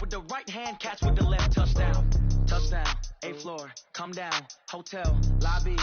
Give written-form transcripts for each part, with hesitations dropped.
with the right hand, catch with the left. Touchdown, touchdown, A floor, come down, hotel, lobby.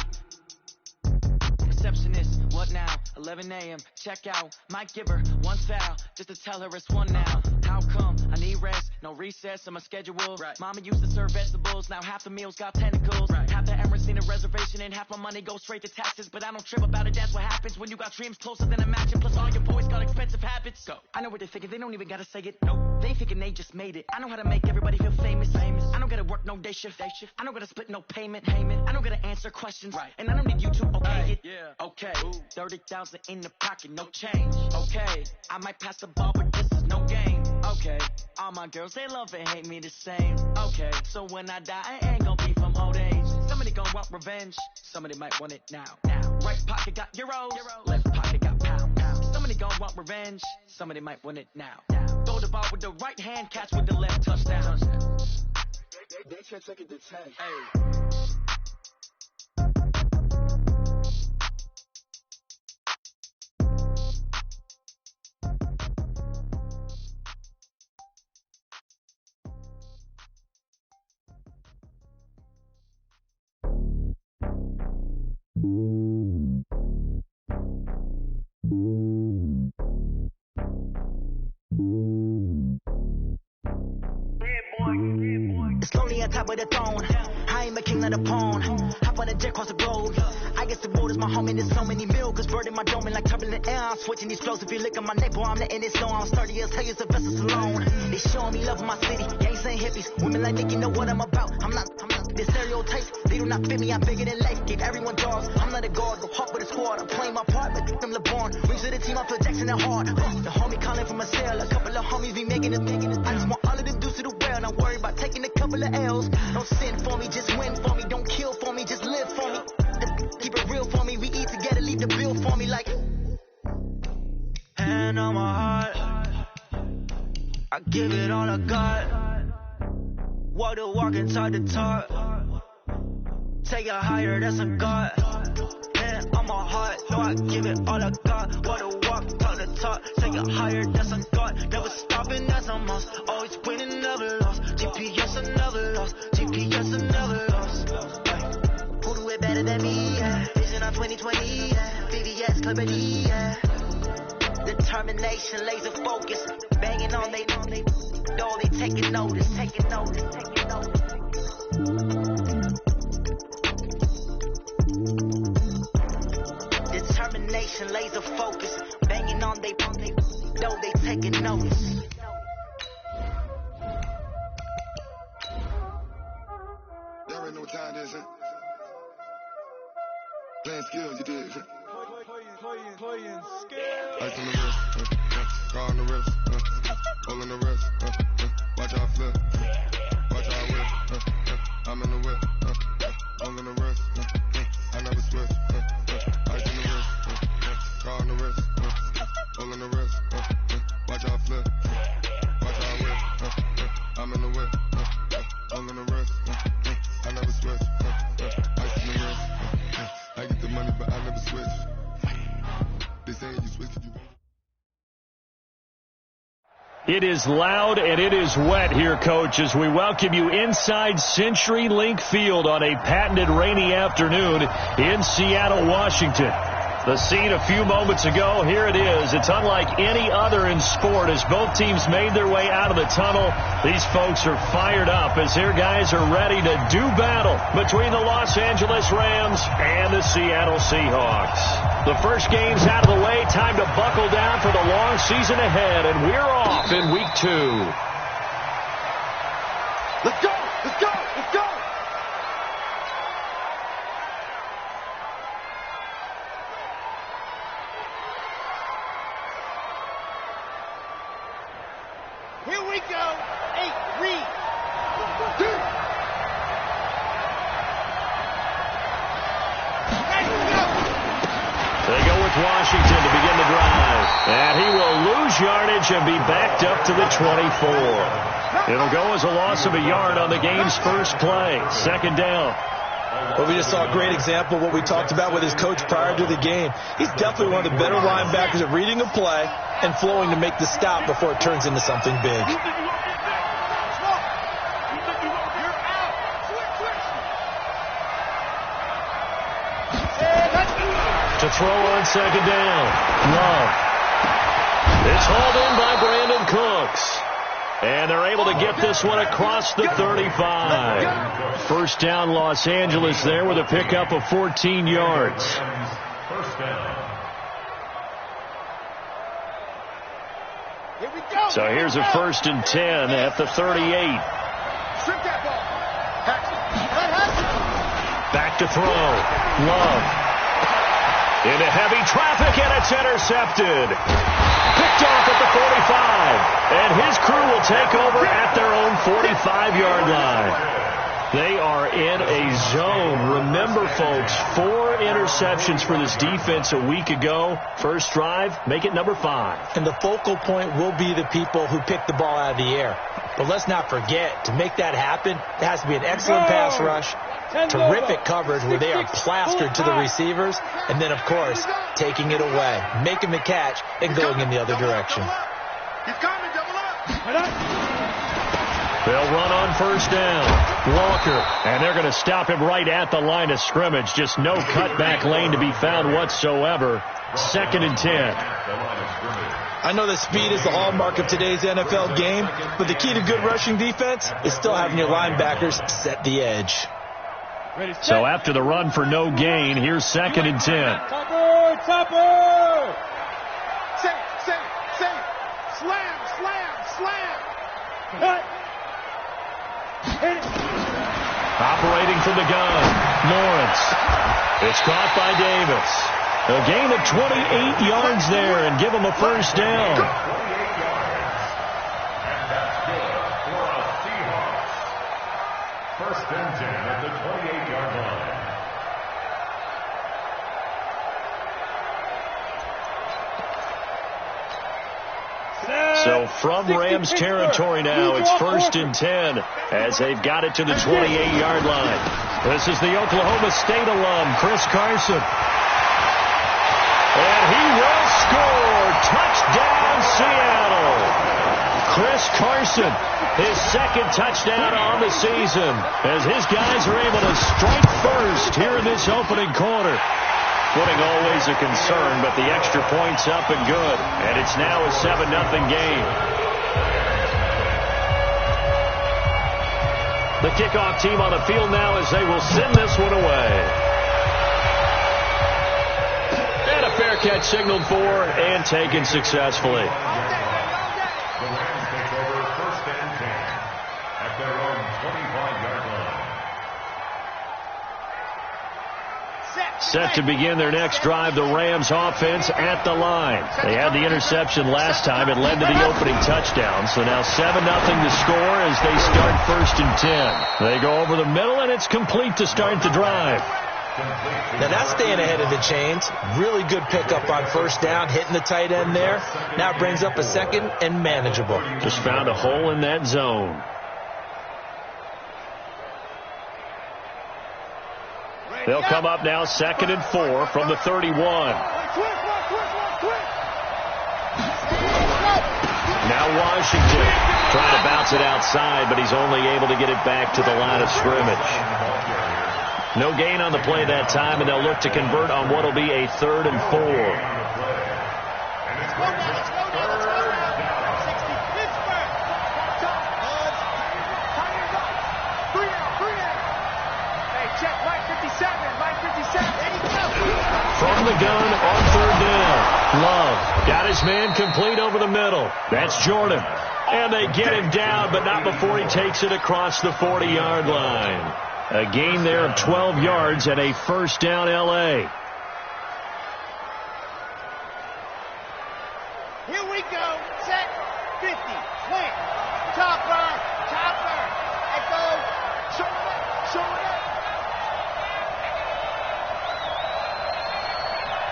Receptionist, what now? 11 a.m. check out. Might give her one foul just to tell her it's one now. How come? I need rest, no recess on my schedule. Right. Mama used to serve vegetables, now half the meals got tentacles. Right. Half the Emirates need a reservation and half my money goes straight to taxes. But I don't trip about it, that's what happens when you got dreams closer than a match. Plus all your boys got expensive habits. Go. I know what they're thinking, they don't even gotta say it. Nope. They thinking they just made it. I know how to make everybody feel famous. I don't gotta work no day shift. I don't gotta split no payment. I don't gotta answer questions. Right. And I don't need you to okay it. Yeah. Okay, 30,000 in the pocket, no change. Okay, I might pass the ball, but this is no game. Okay, all my girls, they love and hate me the same. Okay, so when I die, I ain't gonna be from old age. Somebody gon' want revenge, somebody might want it now. Right pocket got euros, left pocket got pound. Somebody gon' want revenge, somebody might want it now. Throw the ball with the right hand, catch with the left. Touchdown. They can't take it to 10. Hey. It's lonely on top of the throne. I ain't a king of the pawn. Hop on a jet across the globe. I guess the road is my home and there's so many milkers birding my dome and like turbulent air. I'm switching these flows. If you look at my neck, boy, I'm letting it slow. I'm sturdy as hell as a vessel alone. They showing me love in my city. Gangs and hippies. Women like Nicky know what I'm about. I'm not the stereotypes. They do not fit me. I'm bigger than life. Give everyone dogs. I'm not a guard. Go hard with a squad. I'm playing my part, but them LeBron. Rings to the team. I feel Jackson and hard. The homie calling from a cell. A couple of homies be making it. I just want all of them dudes to the well. Not worry about taking a couple of L's. Don't sin for me, just win for me. Don't kill for me, just live for me. Keep it real for me. We eat together, leave the bill for me like. Hand on my heart, I give it all I got. Walk the walk and talk the talk. Take it higher, that's a God. Hand on my heart, no, I give it all I got. Walk the walk, talk the talk. Take it higher, that's a God. Never stopping, that's a must. Always winning, never lost. GPS, I never lost. GPS, I never lost. Who do it better than me? Yeah. Vision on 2020. Yeah. VVS, Clarity. Yeah. Determination, laser focus. Banging on they door, they taking notice. Taking notice. Taking notice. Determination, laser focus. Banging on they door, they taking notice. Y'all already know what time it is, huh? Playing skills, you did. Playing skills. Ice on the wrist, car on the wrist, hole in the wrist, watch out flip, watch out whip, I'm in the whip, hole in the wrist, I never switch, ice on the wrist, car on the wrist, hole in the wrist, watch out flip, watch out whip, I'm in the whip, hole in the wrist, I never switch, ice on the wrist, I get the money but I never switch. They say you switch if you want. It is loud and it is wet here, Coach, as we welcome you inside CenturyLink Field on a patented rainy afternoon in Seattle, Washington. The scene a few moments ago, here it is. It's unlike any other in sport as both teams made their way out of the tunnel. These folks are fired up as their guys are ready to do battle between the Los Angeles Rams and the Seattle Seahawks. The first game's out of the way. Time to buckle down for the long season ahead, and we're off in week 2. Let's go! Let's go! Let's go! Here we go. 8, read. They go with Washington to begin the drive. And he will lose yardage and be backed up to the 24. It'll go as a loss of a yard on the game's first play. Second down. Well, we just saw a great example of what we talked about with his coach prior to the game. He's definitely one of the better linebackers at reading a play and flowing to make the stop before it turns into something big. To throw on second down. Love. It's hauled in by Brandon Cooks. And they're able to get this one across the 35. First down, Los Angeles there with a pickup of 14 yards. First down. Here we go. So here's a 1st and 10 at the 38. Strip that ball. Back to throw. Love. Into heavy traffic, and it's intercepted. Picked off at the 45. And his crew will take over at their own 45-yard line. They are in a zone. Remember, folks, 4 interceptions for this defense a week ago. First drive, make it number 5. And the focal point will be the people who pick the ball out of the air. But let's not forget, to make that happen, there has to be an excellent pass rush, terrific coverage where they are plastered to the receivers, and then, of course, taking it away, making the catch, and going in the other direction. He's coming, double up. They'll run on first down. Walker, and they're going to stop him right at the line of scrimmage. Just no cutback lane to be found whatsoever. 2nd and 10. I know that speed is the hallmark of today's NFL game, but the key to good rushing defense is still having your linebackers set the edge. So after the run for no gain, here's 2nd and 10. Topper! Say. Slam. Operating from the gun, Lawrence. It's caught by Davis. A gain of 28 yards there and give him a first down. 28 yards. And that's good for a Seahawks. 1st and 10 at the 28-yard line. So from Rams territory now, it's 1st and 10 as they've got it to the 28-yard line. This is the Oklahoma State alum, Chris Carson. And he will score. Touchdown, Seattle. Chris Carson, his 2nd touchdown on the season as his guys are able to strike first here in this opening quarter. Footing always a concern, but the extra point's up and good. And it's now a 7-0 game. The kickoff team on the field now as they will send this one away. And a fair catch signaled for and taken successfully. The Rams take over 1st and 10 at their own 25-yard line. Set to begin their next drive, the Rams offense at the line. They had the interception last time. It led to the opening touchdown. So now 7-0 to score as they start 1st and 10. They go over the middle, and it's complete to start the drive. Now that's staying ahead of the chains. Really good pickup on first down, hitting the tight end there. Now it brings up a 2nd and manageable. Just found a hole in that zone. They'll come up now 2nd and 4 from the 31. Now Washington trying to bounce it outside, but he's only able to get it back to the line of scrimmage. No gain on the play that time, and they'll look to convert on what will be a 3rd and 4. From the gun on 3rd down. Love got his man complete over the middle. That's Jordan. And they get him down, but not before he takes it across the 40-yard line. A gain there of 12 yards and a 1st down L.A. Here we go. Set. 50. Slant. Topper. Echo. Shoulder.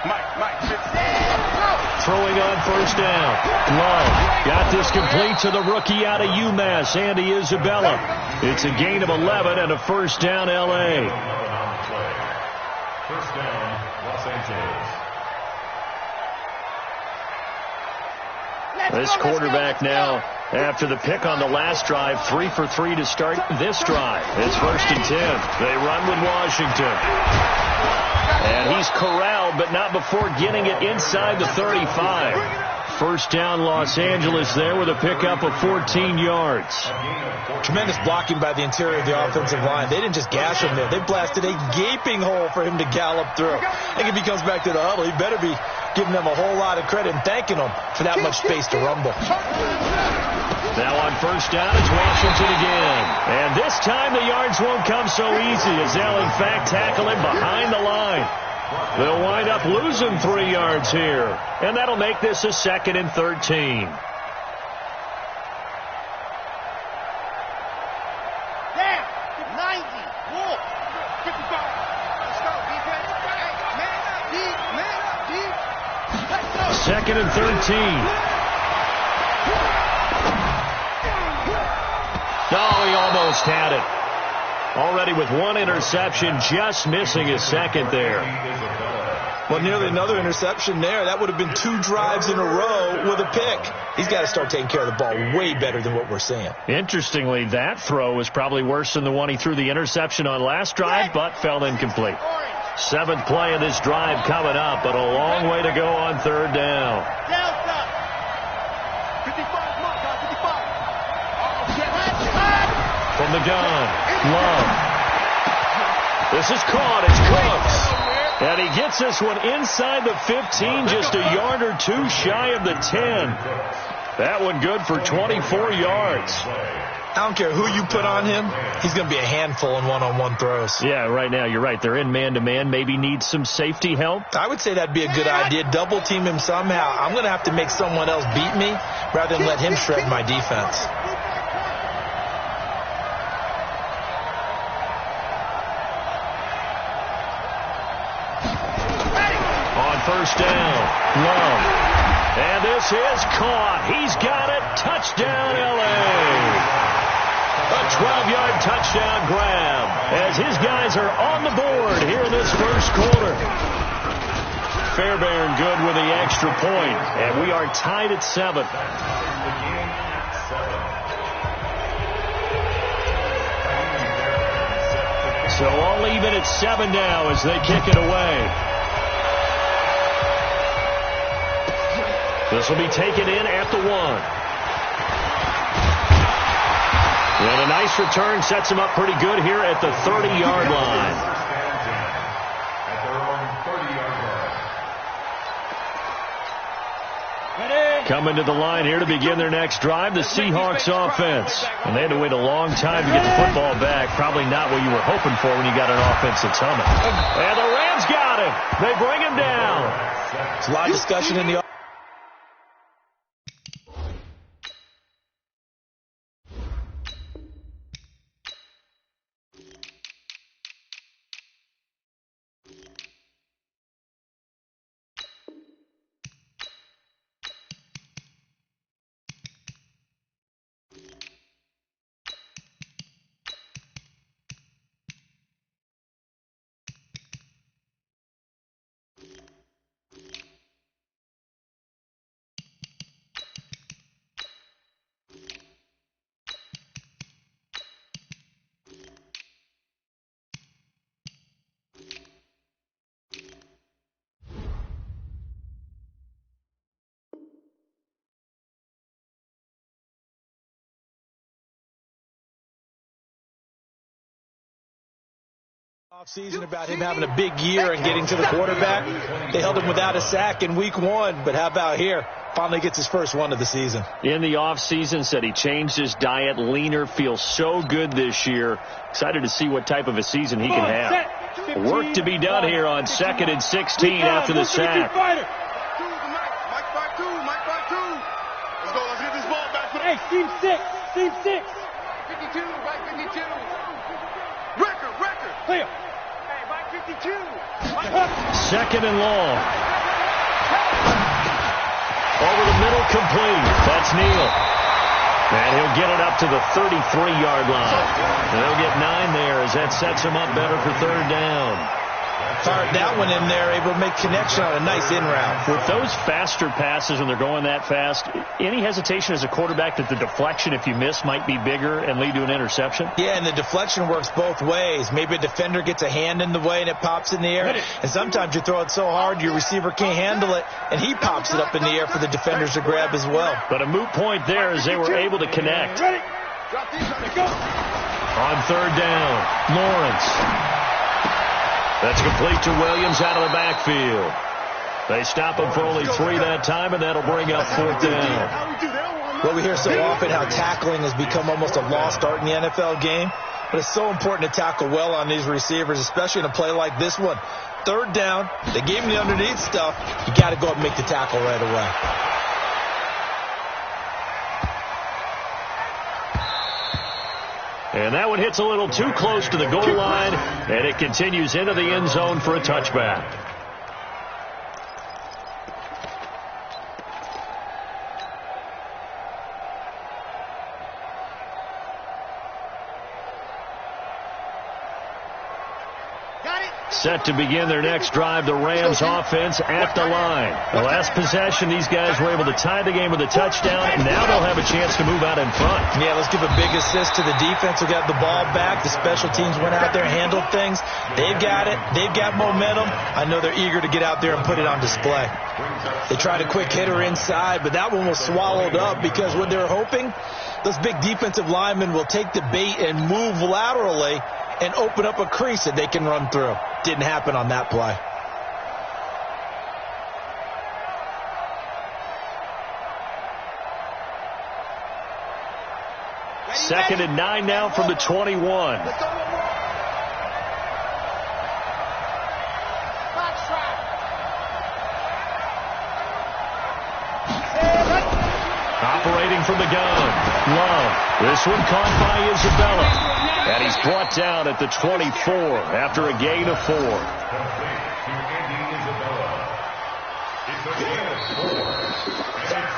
Mike. Throwing on first down. Love got this complete to the rookie out of UMass, Andy Isabella. It's a gain of 11 and a 1st down L.A. First down, Los Angeles. This quarterback now After the pick on the last drive, 3 for 3 to start this drive. It's 1st and 10. They run with Washington. And he's corralled, but not before getting it inside the 35. First down, Los Angeles there with a pickup of 14 yards. Tremendous blocking by the interior of the offensive line. They didn't just gash him there. They blasted a gaping hole for him to gallop through. I think if he comes back to the huddle, he better be giving them a whole lot of credit and thanking them for that much space to rumble. Now on first down, it's Washington again. And this time the yards won't come so easy as they'll, in fact, tackle him behind the line. They'll wind up losing 3 yards here. And that'll make this a 2nd and 13. Down. 90. Wolf. 55. Let's go, defense. Man up, deep. Man up, deep. Let's go. 2nd and 13. Oh, he almost had it. Already with 1 interception, just missing his 2nd there. Well, nearly another interception there. That would have been 2 drives in a row with a pick. He's got to start taking care of the ball way better than what we're seeing. Interestingly, that throw was probably worse than the one he threw the interception on last drive, but fell incomplete. 7th play of this drive coming up, but a long way to go on 3rd down. Delta. 55. From the gun, Love. This is caught. It's Cooks. And he gets this one inside the 15, just a yard or 2 shy of the 10. That one good for 24 yards. I don't care who you put on him. He's going to be a handful in one-on-one throws. Yeah, right now, you're right. They're in man-to-man. Maybe needs some safety help. I would say that'd be a good idea. Double team him somehow. I'm going to have to make someone else beat me rather than let him shred my defense. First down, Love. And this is caught. He's got it. Touchdown, L.A. A 12-yard touchdown grab as his guys are on the board here in this first quarter. Fairbairn good with the extra point, and we are tied at 7. So all even at 7 now as they kick it away. This will be taken in at the 1. And a nice return sets him up pretty good here at the 30-yard line. Coming to the line here to begin their next drive, the Seahawks offense. And they had to wait a long time to get the football back. Probably not what you were hoping for when you got an offense that's humming. And the Rams got him. They bring him down. There's a lot of discussion in the offseason about him having a big year and getting to the quarterback. They held him without a sack in week 1, but how about here? Finally gets his first one of the season. In the offseason, said he changed his diet, leaner, feels so good this year. Excited to see what type of a season he can have. Work to be done here on 2nd and 16 after the sack. Mike 5-2. Let's go. Let's get this ball back. Hey, team 6. 52, right 52. Record. Clear. Hey, Mike 52. 2nd and long. Over the middle, complete. That's Neal. And he'll get it up to the 33-yard line. And they'll get 9 there as that sets him up better for 3rd down. Fired that one in there, able to make connection on a nice in route. With those faster passes when they're going that fast, any hesitation as a quarterback that the deflection, if you miss, might be bigger and lead to an interception? Yeah, and the deflection works both ways. Maybe a defender gets a hand in the way and it pops in the air. And sometimes you throw it so hard your receiver can't handle it, and he pops it up in the air for the defenders to grab as well. But a moot point there as they were able to connect. On third down, Lawrence. That's complete to Williams out of the backfield. They stop him for only 3 that time, and that'll bring up fourth down. Well, we hear so often how tackling has become almost a lost art in the NFL game. But it's so important to tackle well on these receivers, especially in a play like this one. Third down, they gave him the underneath stuff. You got to go up and make the tackle right away. And that one hits a little too close to the goal line, and it continues into the end zone for a touchback. Set to begin their next drive, the Rams offense at the line. The last possession, these guys were able to tie the game with a touchdown, and now they'll have a chance to move out in front. Yeah, let's give a big assist to the defense who got the ball back. The special teams went out there and handled things. They've got it. They've got momentum. I know they're eager to get out there and put it on display. They tried a quick hitter inside, but that one was swallowed up because what they're hoping, those big defensive linemen will take the bait and move laterally and open up a crease that they can run through. Didn't happen on that play. Second and 9 now from the 21. Operating from the gun. Love. This one caught by Isabella. And he's brought down at the 24 after a gain of 4.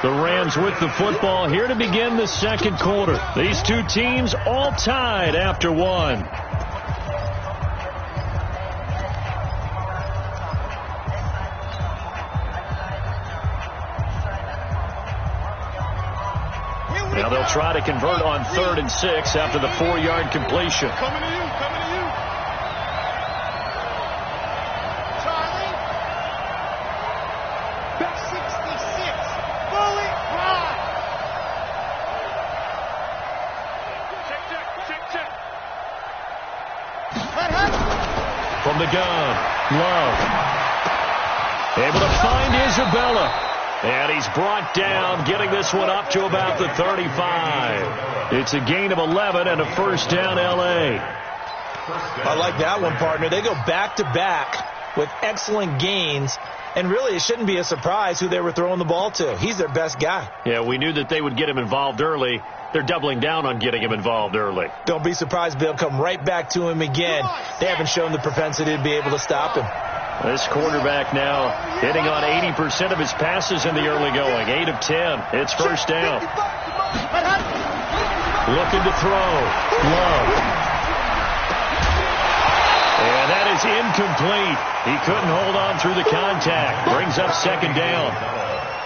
The Rams with the football here to begin the second quarter. These two teams all tied after 1. Now they'll try to convert on 3rd and 6 after the 4-yard completion. Coming to you. Charlie. Back 66. Bullet drive. Check. From the gun, Love. Able to find Isabella. And he's brought down, getting this one up to about the 35. It's a gain of 11 and a first down, L.A. I like that one, partner. They go back-to-back with excellent gains. And really, it shouldn't be a surprise who they were throwing the ball to. He's their best guy. Yeah, we knew that they would get him involved early. They're doubling down on getting him involved early. Don't be surprised they'll come right back to him again. They haven't shown the propensity to be able to stop him. This quarterback now hitting on 80% of his passes in the early going. 8 of 10. It's first down. Looking to throw. Love. And that is incomplete. He couldn't hold on through the contact. Brings up second down.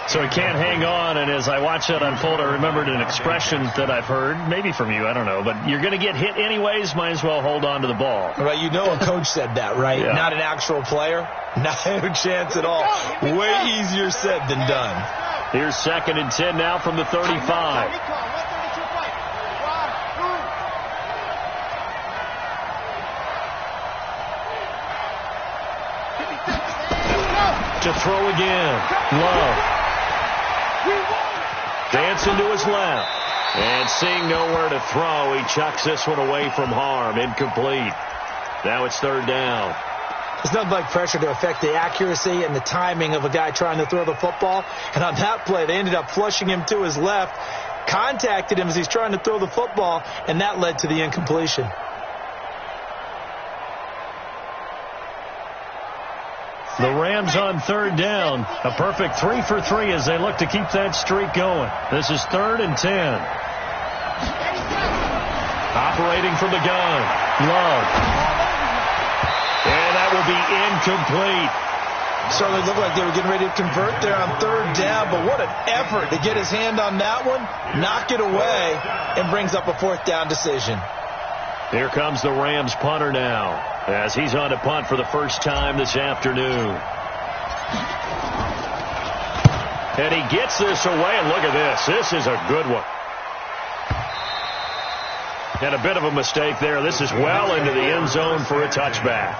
So he can't hang on, and as I watch that unfold, I remembered an expression that I've heard, maybe from you, I don't know, but you're going to get hit anyways, might as well hold on to the ball. Right, you know a coach said that, right? Yeah. Not an actual player. Not a chance at all. Way easier said than done. Here's 2nd and 10 now from the 35. To throw again. Love. Dancing to his left. And seeing nowhere to throw, he chucks this one away from harm. Incomplete. Now it's 3rd down. There's nothing like pressure to affect the accuracy and the timing of a guy trying to throw the football. And on that play, they ended up flushing him to his left, contacted him as he's trying to throw the football, and that led to the incompletion. The Rams on 3rd down. A perfect 3 for 3 as they look to keep that streak going. This is 3rd and 10. Operating from the gun. Love. And And that will be incomplete. Certainly looked like they were getting ready to convert there on third down, but what an effort to get his hand on that one, knock it away, and brings up a fourth down decision. Here comes the Rams punter now, as he's on to punt for the first time this afternoon. And he gets this away, and look at this. This is a good one. And a bit of a mistake there. This is well into the end zone for a touchback.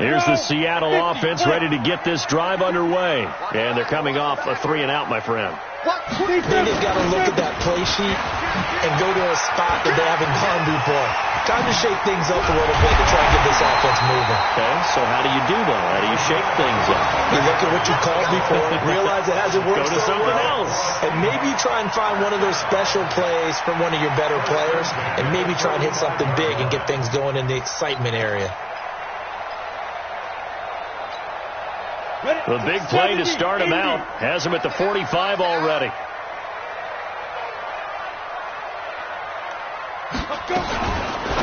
Here's the Seattle offense ready to get this drive underway. And they're coming off a 3-and-out, my friend. They've got to look at that play sheet and go to a spot that they haven't gone before. Time to shake things up a little bit to try and get this offense moving. Okay, so how do you do that? How do you shake things up? You look at what you called before, realize it hasn't worked Go to something else. And maybe try and find one of those special plays from one of your better players, and maybe try and hit something big and get things going in the excitement area. The big play to start him out has him at the 45 already.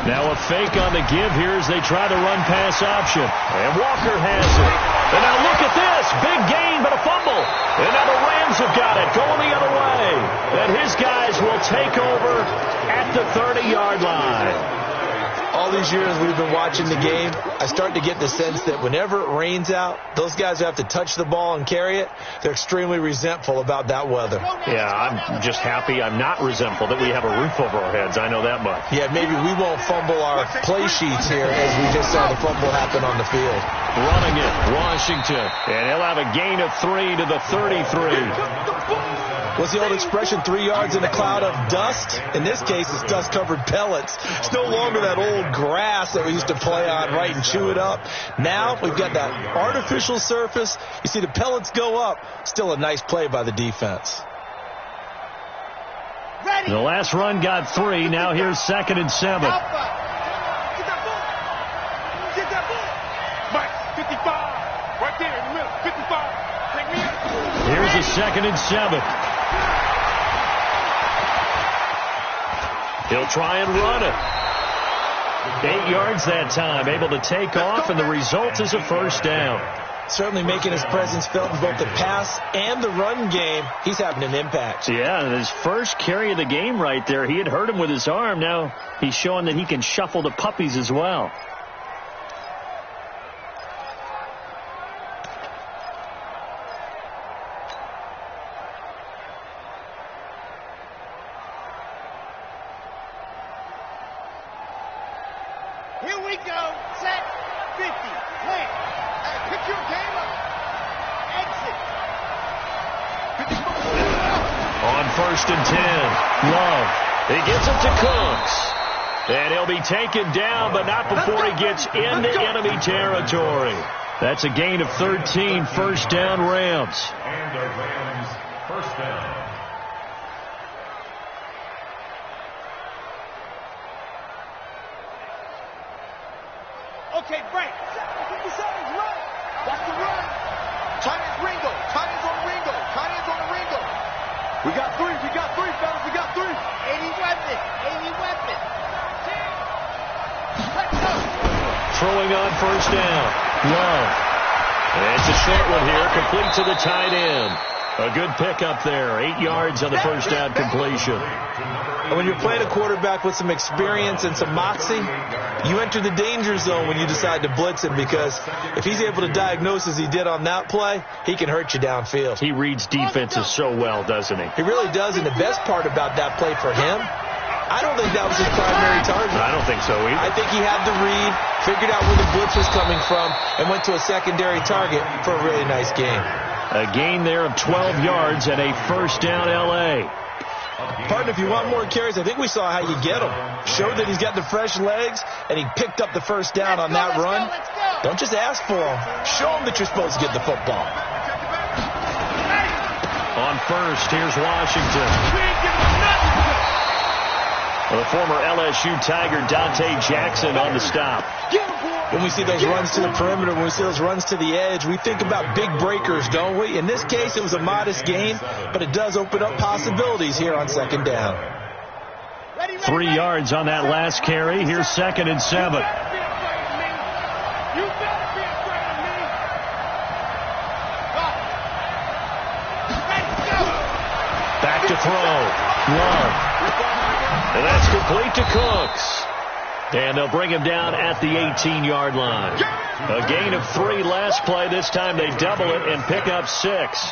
Now a fake on the give here as they try the run-pass option. And Walker has it. And now look at this. Big gain, but a fumble. And now the Rams have got it going the other way. And his guys will take over at the 30-yard line. All these years we've been watching the game, I start to get the sense that whenever it rains out, those guys who have to touch the ball and carry it, they're extremely resentful about that weather. Yeah, I'm just happy I'm not resentful that we have a roof over our heads. I know that much. Yeah, maybe we won't fumble our play sheets here as we just saw the fumble happen on the field. Running it, Washington. And he'll have a gain of 3 to the 33. What's the old expression, 3 yards in a cloud of dust? In this case, it's dust-covered pellets. It's no longer that old grass that we used to play on, right, and chew it up. Now we've got that artificial surface. You see the pellets go up. Still a nice play by the defense. The last run got 3. Now here's 2nd and 7. Get that ball. Mike, 55. Right there in the middle. 55. Take me up. Here's a 2nd and 7. He'll try and run it. 8 yards that time, able to take off, and the result is a first down. Certainly making his presence felt in both the pass and the run game. He's having an impact. Yeah, his first carry of the game right there. He had hurt him with his arm. Now he's showing that he can shuffle the puppies as well. Here we go. Set. 50. Plan. Hey, pick your game up. Exit. On 1st and 10, Love. He gets it to Cooks. And he'll be taken down, but not before he gets into enemy territory. That's a gain of 13, first down Rams. And the Rams, first down. Okay, break. 50 seconds, run. Watch the run. Tight ends Ringo. Tight ends on Ringo. Tight ends on Ringo. We got 3. We got 3, fellas. We got 3. 80 weapons. 80 weapons. Let's go. Throwing on first down. Love. And it's a short one here, complete to the tight end. A good pickup there. 8 yards on the first down completion. And when you're playing a quarterback with some experience and some moxie, you enter the danger zone when you decide to blitz him, because if he's able to diagnose as he did on that play, he can hurt you downfield. He reads defenses so well, doesn't he? He really does, and the best part about that play for him, I don't think that was his primary target. I don't think so either. I think he had the read, figured out where the blitz was coming from, and went to a secondary target for a really nice game. A gain there of 12 yards and a first down L.A. Partner, if you want more carries, I think we saw how you get him. Showed that he's got the fresh legs, and he picked up the first down on that run. Don't just ask for him. Show him that you're supposed to get the football. On first, here's Washington. The former LSU Tiger Dante Jackson on the stop. When we see those runs to the perimeter, when we see those runs to the edge, we think about big breakers, don't we? In this case, it was a modest gain, but it does open up possibilities here on second down. Ready, 3 yards on that last carry. Here's 2nd and 7. Back to throw. Love. And that's complete to Cooks. And they'll bring him down at the 18-yard line. A gain of 3 last play. This time they double it and pick up 6.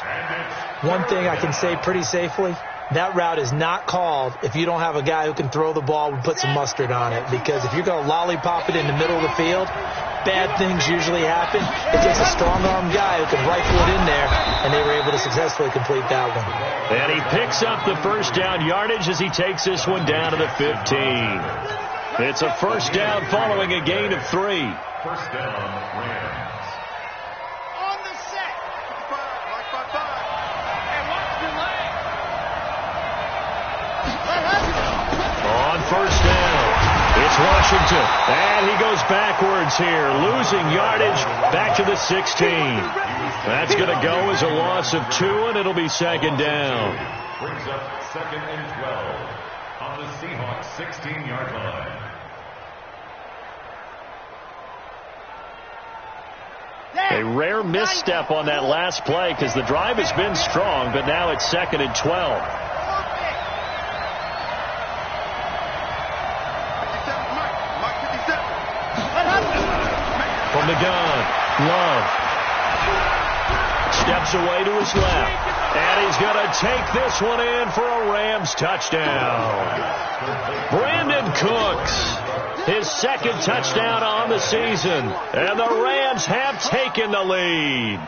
One thing I can say pretty safely, that route is not called if you don't have a guy who can throw the ball and put some mustard on it. Because if you're going to lollipop it in the middle of the field, bad things usually happen. It takes a strong-arm guy who can rifle it in there, and they were able to successfully complete that one. And he picks up the first down yardage as he takes this one down to the 15. It's a first down following a gain of 3. First down, Rams. On the set. Like by 5. Hey, watch your leg. On first down, it's Washington. And he goes backwards here, losing yardage back to the 16. That's going to go as a loss of 2, and it'll be 2nd down. Brings up 2nd and 12 on the Seahawks 16-yard line. A rare misstep on that last play because the drive has been strong, but now it's 2nd and 12. From the gun, Love steps away to his left, and he's going to take this one in for a Rams touchdown. Brandon Cooks, his 2nd touchdown on the season, and the Rams have taken the lead.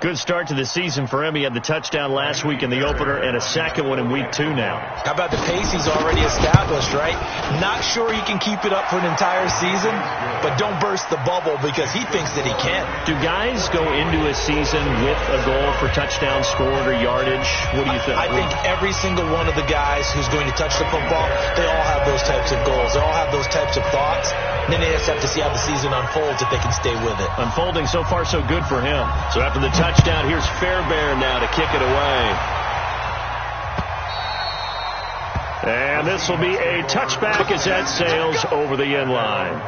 Good start to the season for him. He had the touchdown last week in the opener and a 2nd one in week 2 now. How about the pace he's already established, right? Not sure he can keep it up for an entire season, but don't burst the bubble because he thinks that he can. Do guys go into a season with a goal for touchdown scored or yardage? What do you think? I think every single one of the guys who's going to touch the football, they all have those types of goals. They all have those types of thoughts. And then they just have to see how the season unfolds if they can stay with it. Unfolding so far so good for him. So after the touchdown, here's Fairbairn now to kick it away. And this will be a touchback as that sails over the end line.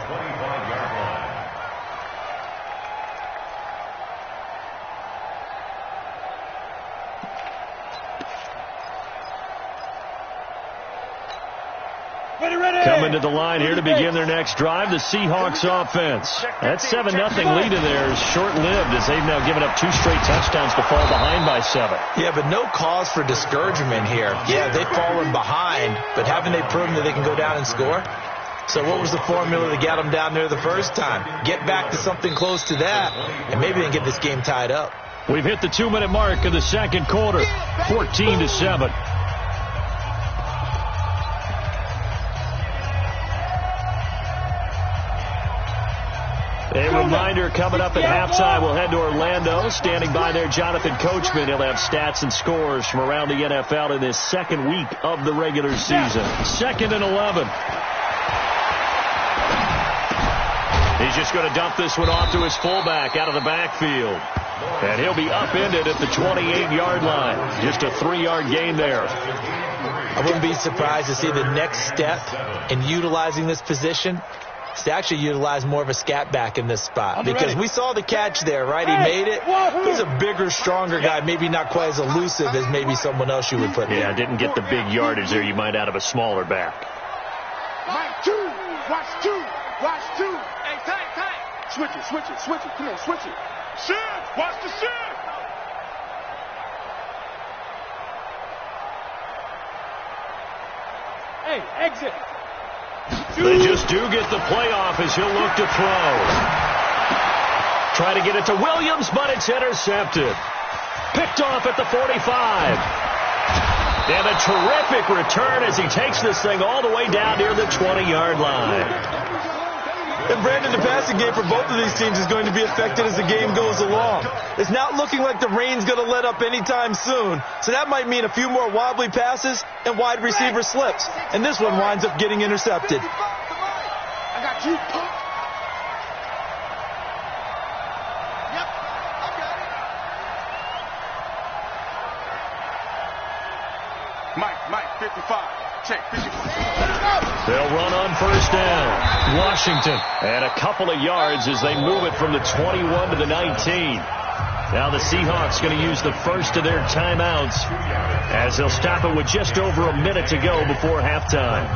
Coming to the line here to begin their next drive, the Seahawks offense. That 7-0 lead in there is short-lived as they've now given up 2 straight touchdowns to fall behind by 7. Yeah, but no cause for discouragement here. Yeah, they've fallen behind, but haven't they proven that they can go down and score? So what was the formula to get them down there the first time? Get back to something close to that, and maybe they can get this game tied up. We've hit the 2-minute mark of the 2nd quarter, 14-7. A reminder coming up at halftime, we'll head to Orlando. Standing by there, Jonathan Coachman. He'll have stats and scores from around the NFL in this 2nd week of the regular season. 2nd and 11. He's just going to dump this one off to his fullback out of the backfield. And he'll be upended at the 28-yard line. Just a 3-yard gain there. I wouldn't be surprised to see the next step in utilizing this position to actually utilize more of a scat back in this spot. Because we saw the catch there, right? He made it. He's a bigger, stronger guy, maybe not quite as elusive as maybe someone else you would put there. Yeah, didn't get the big yardage there you might out of a smaller back. Mike, 2. Watch 2. Watch 2. Hey, tight. Switch it. Come on, switch it. Shift. Watch the shift. Hey, exit. They just do get the playoff as he'll look to throw. Try to get it to Williams, but it's intercepted. Picked off at the 45. And a terrific return as he takes this thing all the way down near the 20-yard line. And Brandon, the passing game for both of these teams is going to be affected as the game goes along. It's not looking like the rain's going to let up anytime soon. So that might mean a few more wobbly passes and wide receiver slips. And this one winds up getting intercepted. I got you. Yep, I got it. Mike, Mike, 55. Check, 55. They'll run on first down. Washington. And a couple of yards as they move it from the 21 to the 19. Now the Seahawks going to use the first of their timeouts as they'll stop it with just over a minute to go before halftime.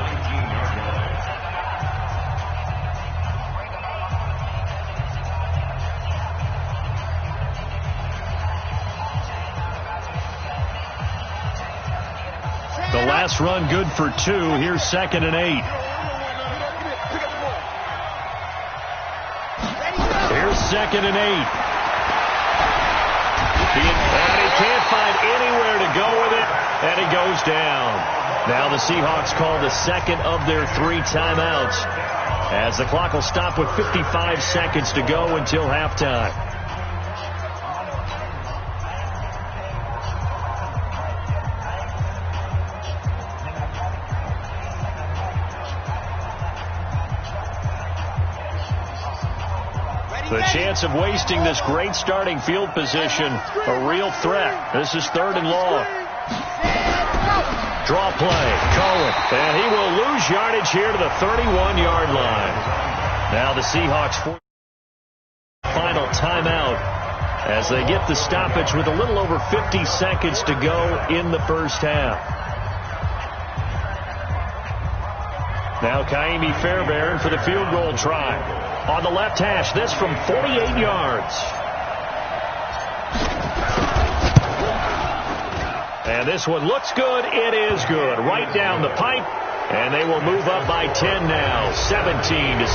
The last run good for 2. Here's 2nd and 8. Here's 2nd and 8. And he can't find anywhere to go with it, and it goes down. Now the Seahawks call the second of their 3 timeouts as the clock will stop with 55 seconds to go until halftime. The chance of wasting this great starting field position, a real threat. This is 3rd and long. Draw play, Cohen, and he will lose yardage here to the 31-yard line. Now the Seahawks final timeout as they get the stoppage with a little over 50 seconds to go in the first half. Now Kaimi Fairbairn for the field goal try. On the left hash, this from 48 yards. And this one looks good. It is good. Right down the pipe. And they will move up by 10 now, 17-7.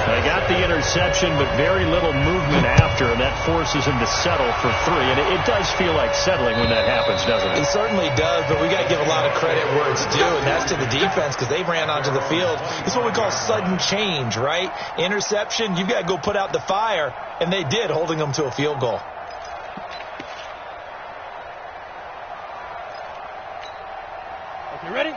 They got the interception, but very little movement after, and that forces him to settle for 3. And it does feel like settling when that happens, doesn't it? It certainly does, but we got to give a lot of credit where it's due, and that's to the defense because they ran onto the field. It's what we call sudden change, right? Interception, you've got to go put out the fire, and they did, holding them to a field goal.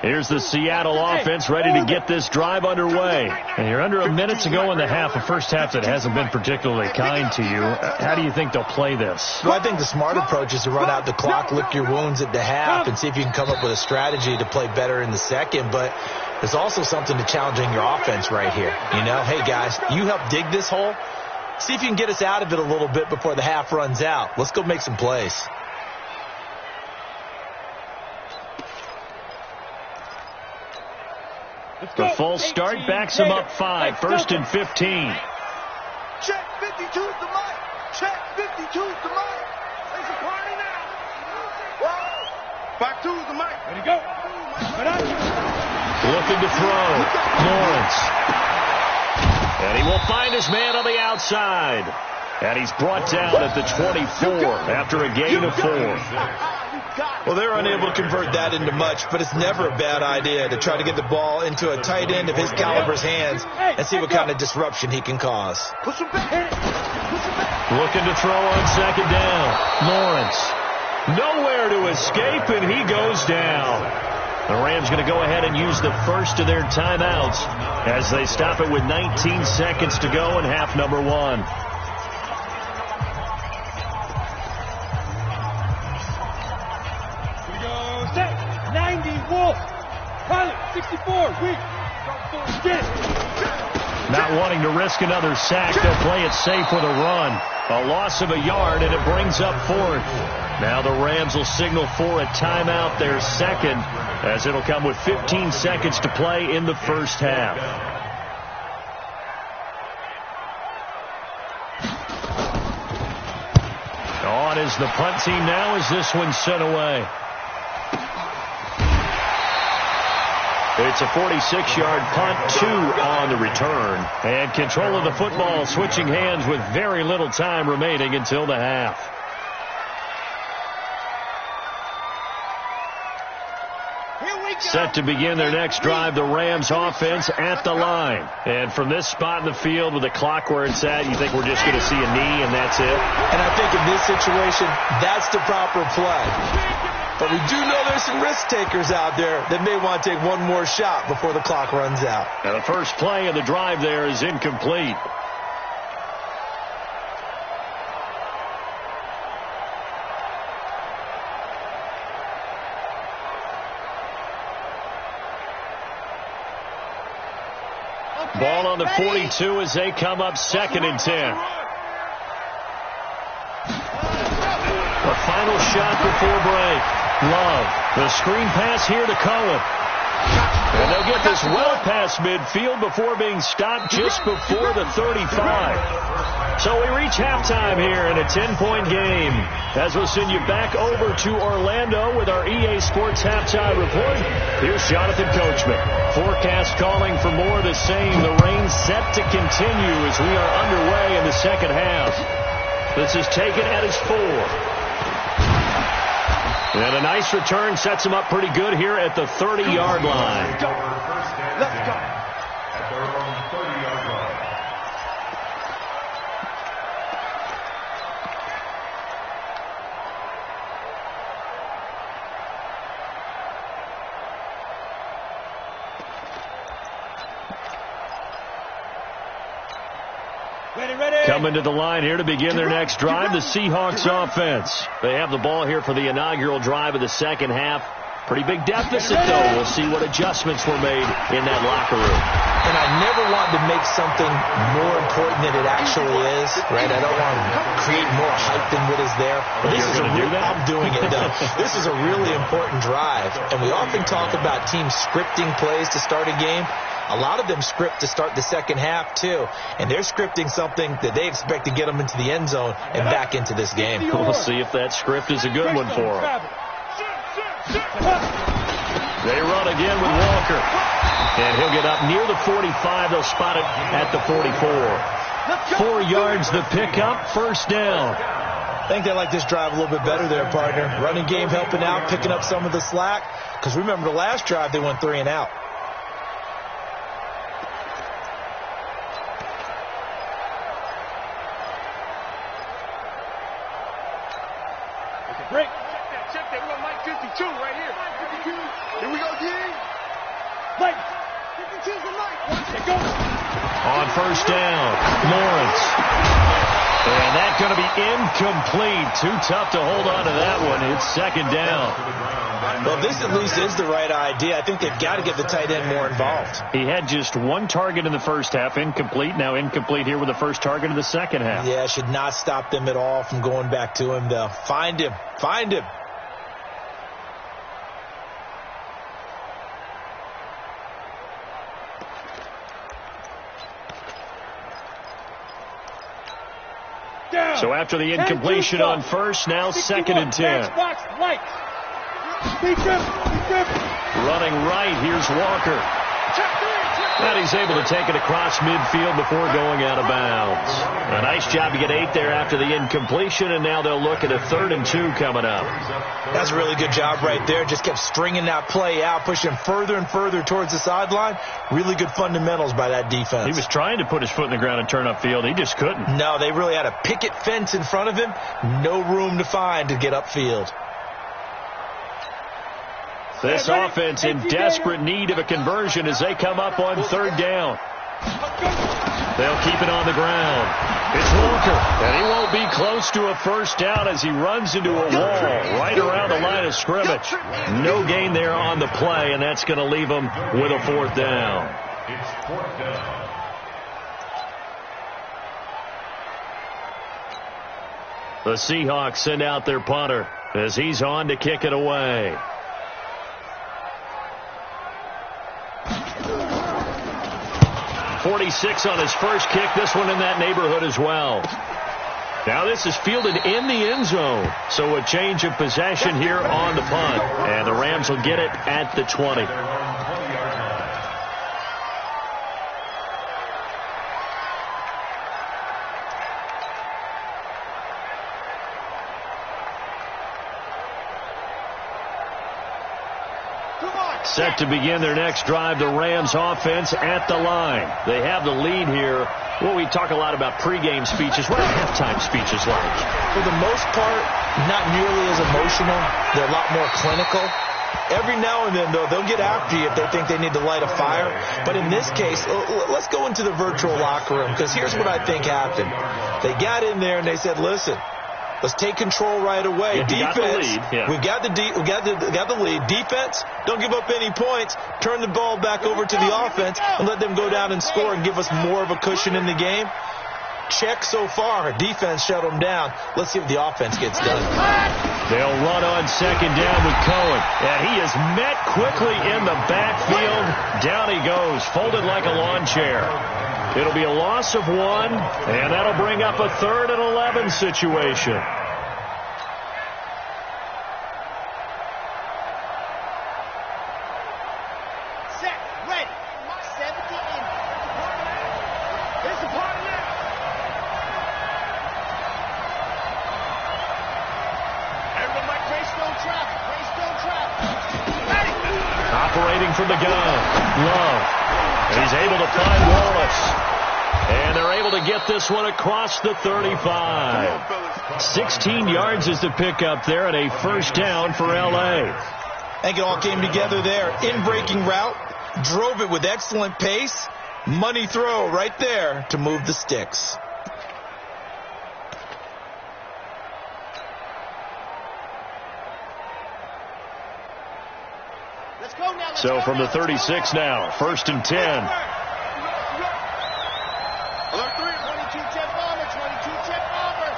Here's the Seattle offense ready to get this drive underway. And you're under a minute to go in the half, a first half that hasn't been particularly kind to you. How do you think they'll play this? Well, I think the smart approach is to run out the clock, lick your wounds at the half, and see if you can come up with a strategy to play better in the second. But there's also something to challenging your offense right here. You know, hey, guys, you help dig this hole. See if you can get us out of it a little bit before the half runs out. Let's go make some plays. The false start backs him up 5. 1st and 15. Check 52's the mic. Check 52's the mic. There's a party now. Wow. 52's the mic. Ready to go. Looking to throw. Lawrence. And he will find his man on the outside. And he's brought down at the 24 after a gain of 4. Well, they're unable to convert that into much, but it's never a bad idea to try to get the ball into a tight end of his caliber's hands and see what kind of disruption he can cause. Looking to throw on 2nd down. Lawrence. Nowhere to escape, and he goes down. The Rams going to go ahead and use the first of their timeouts as they stop it with 19 seconds to go in half number 1. Not wanting to risk another sack, they'll play it safe with a run. A loss of a yard, and it brings up 4th. Now the Rams will signal for a timeout, their second, as it'll come with 15 seconds to play in the first half. On is the punt team now as this one's sent away. It's a 46-yard punt, 2 on the return. And control of the football switching hands with very little time remaining until the half. Set to begin their next drive, the Rams offense at the line. And from this spot in the field with the clock where it's at, you think we're just going to see a knee and that's it? And I think in this situation, that's the proper play. But we do know there's some risk takers out there that may want to take one more shot before the clock runs out. And the first play of the drive there is incomplete. Ball on the 42 as they come up 2nd and 10. The final shot before break. Love. The screen pass here to Cohen. And they'll get this well past midfield before being stopped just before the 35. So we reach halftime here in a 10-point game. As we'll send you back over to Orlando with our EA Sports halftime report. Here's Jonathan Coachman. Forecast calling for more of the same. The rain set to continue as we are underway in the second half. This is taken at his 4. And a nice return sets him up pretty good here at the 30-yard line. Let's go. At their own 30-yard line. Coming to the line here to begin their next drive, the Seahawks offense. They have the ball here for the inaugural drive of the second half. Pretty big deficit, though. We'll see what adjustments were made in that locker room. And I never want to make something more important than it actually is, right? I don't want to create more hype than what is there. But this is I'm doing it, though. This is a really important drive. And we often talk about teams scripting plays to start a game. A lot of them script to start the second half, too. And they're scripting something that they expect to get them into the end zone and back into this game. We'll see if that script is a good one for them. They run again with Walker. And he'll get up near the 45. They'll spot it at the 44. 4 yards the pickup, first down. I think they like this drive a little bit better there, partner. Running game helping out, picking up some of the slack. Because remember, the last drive they went 3 and out. Break. Check that. We're on Mike 52 right here. Here we go, D. Mike. 52's the Mike. Watch it go. On first down, Lawrence. And that's going to be incomplete. Too tough to hold on to that one. It's second down. Well, this at least is the right idea. I think they've got to get the tight end more involved. He had just 1 target in the first half, incomplete. Now incomplete here with the first target in the second half. Yeah, should not stop them at all from going back to him, though. Find him. Find him. So after the incompletion on first, now 2nd and 10. Running right, here's Walker. And he's able to take it across midfield before going out of bounds. A nice job to get 8 there after the incompletion, and now they'll look at a 3rd and 2 coming up. That's a really good job right there. Just kept stringing that play out, pushing further and further towards the sideline. Really good fundamentals by that defense. He was trying to put his foot in the ground and turn upfield. He just couldn't. No, they really had a picket fence in front of him. No room to find to get upfield. This offense in desperate need of a conversion as they come up on 3rd down. They'll keep it on the ground. It's Walker, and he won't be close to a first down as he runs into a wall right around the line of scrimmage. No gain there on the play, and that's going to leave him with a 4th down. It's 4th down. The Seahawks send out their punter as he's on to kick it away. .46 on his first kick. This one in that neighborhood as well. Now this is fielded in the end zone. So a change of possession here on the punt. And the Rams will get it at the 20. Set to begin their next drive, the Rams offense at the line. They have the lead here. Well, we talk a lot about pregame speeches. What are halftime speeches like? For the most part, not nearly as emotional. They're a lot more clinical. Every now and then, though, they'll get after you if they think they need to light a fire. But in this case, let's go into the virtual locker room, because here's what I think happened. They got in there and they said, listen, Let's take control right away. Defense, we got the lead. Defense, don't give up any points. Turn the ball back over to the offense and let them go down and score and give us more of a cushion in the game. Check so far. Defense shut them down. Let's see if the offense gets done. They'll run on second down with Cohen. And he is met quickly in the backfield. Down he goes, folded like a lawn chair. It'll be a loss of 1, and that'll bring up a 3rd and 11 situation. Set, ready, 70 in. Here's the party now. Everyone like Greystone traffic. Ready. Operating from the gun, Love. He's able to find Wallace. And they're able to get this one across the 35. 16 yards is the pickup there and a first down for L.A. I think it all came together there. In-breaking route, drove it with excellent pace. Money throw right there to move the sticks. Let's go now. So from the 36 now, 1st and 10. 22-tip bomber, 22-tip bomber.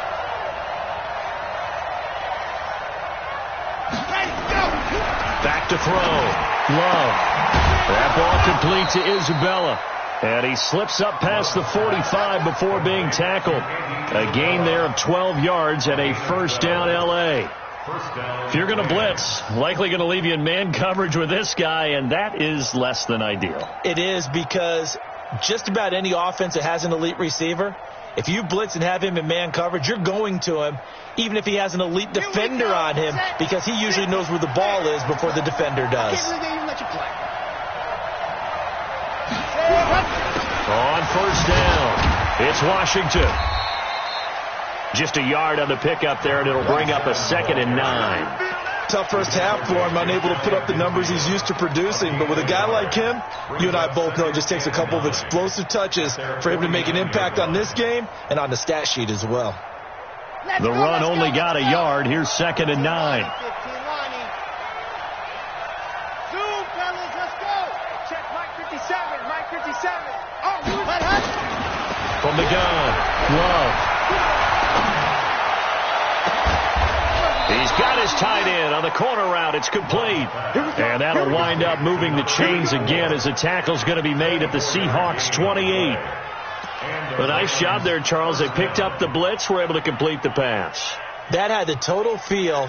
Ready, go. Back to throw. Love. That ball complete to Isabella. And he slips up past the 45 before being tackled. A gain there of 12 yards and a first down L.A. If you're going to blitz, likely going to leave you in man coverage with this guy, and that is less than ideal. It is, because just about any offense that has an elite receiver, if you blitz and have him in man coverage, you're going to him, even if he has an elite defender on him, because he usually knows where the ball is before the defender does. On first down, it's Washington. Just a yard on the pickup there, and it'll bring up a 2nd and 9. Tough first half for him, unable to put up the numbers he's used to producing. But with a guy like him, you and I both know it just takes a couple of explosive touches for him to make an impact on this game and on the stat sheet as well. The run only got a yard. Here's 2nd and 9. Zoom, fellas, let's go. Check Mike 57, Mike 57. From the gun, Love. He's got his tight end on the corner route. It's complete. And that'll wind up moving the chains again as the tackle's going to be made at the Seahawks 28. A nice job there, Charles. They picked up the blitz, were able to complete the pass. That had the total feel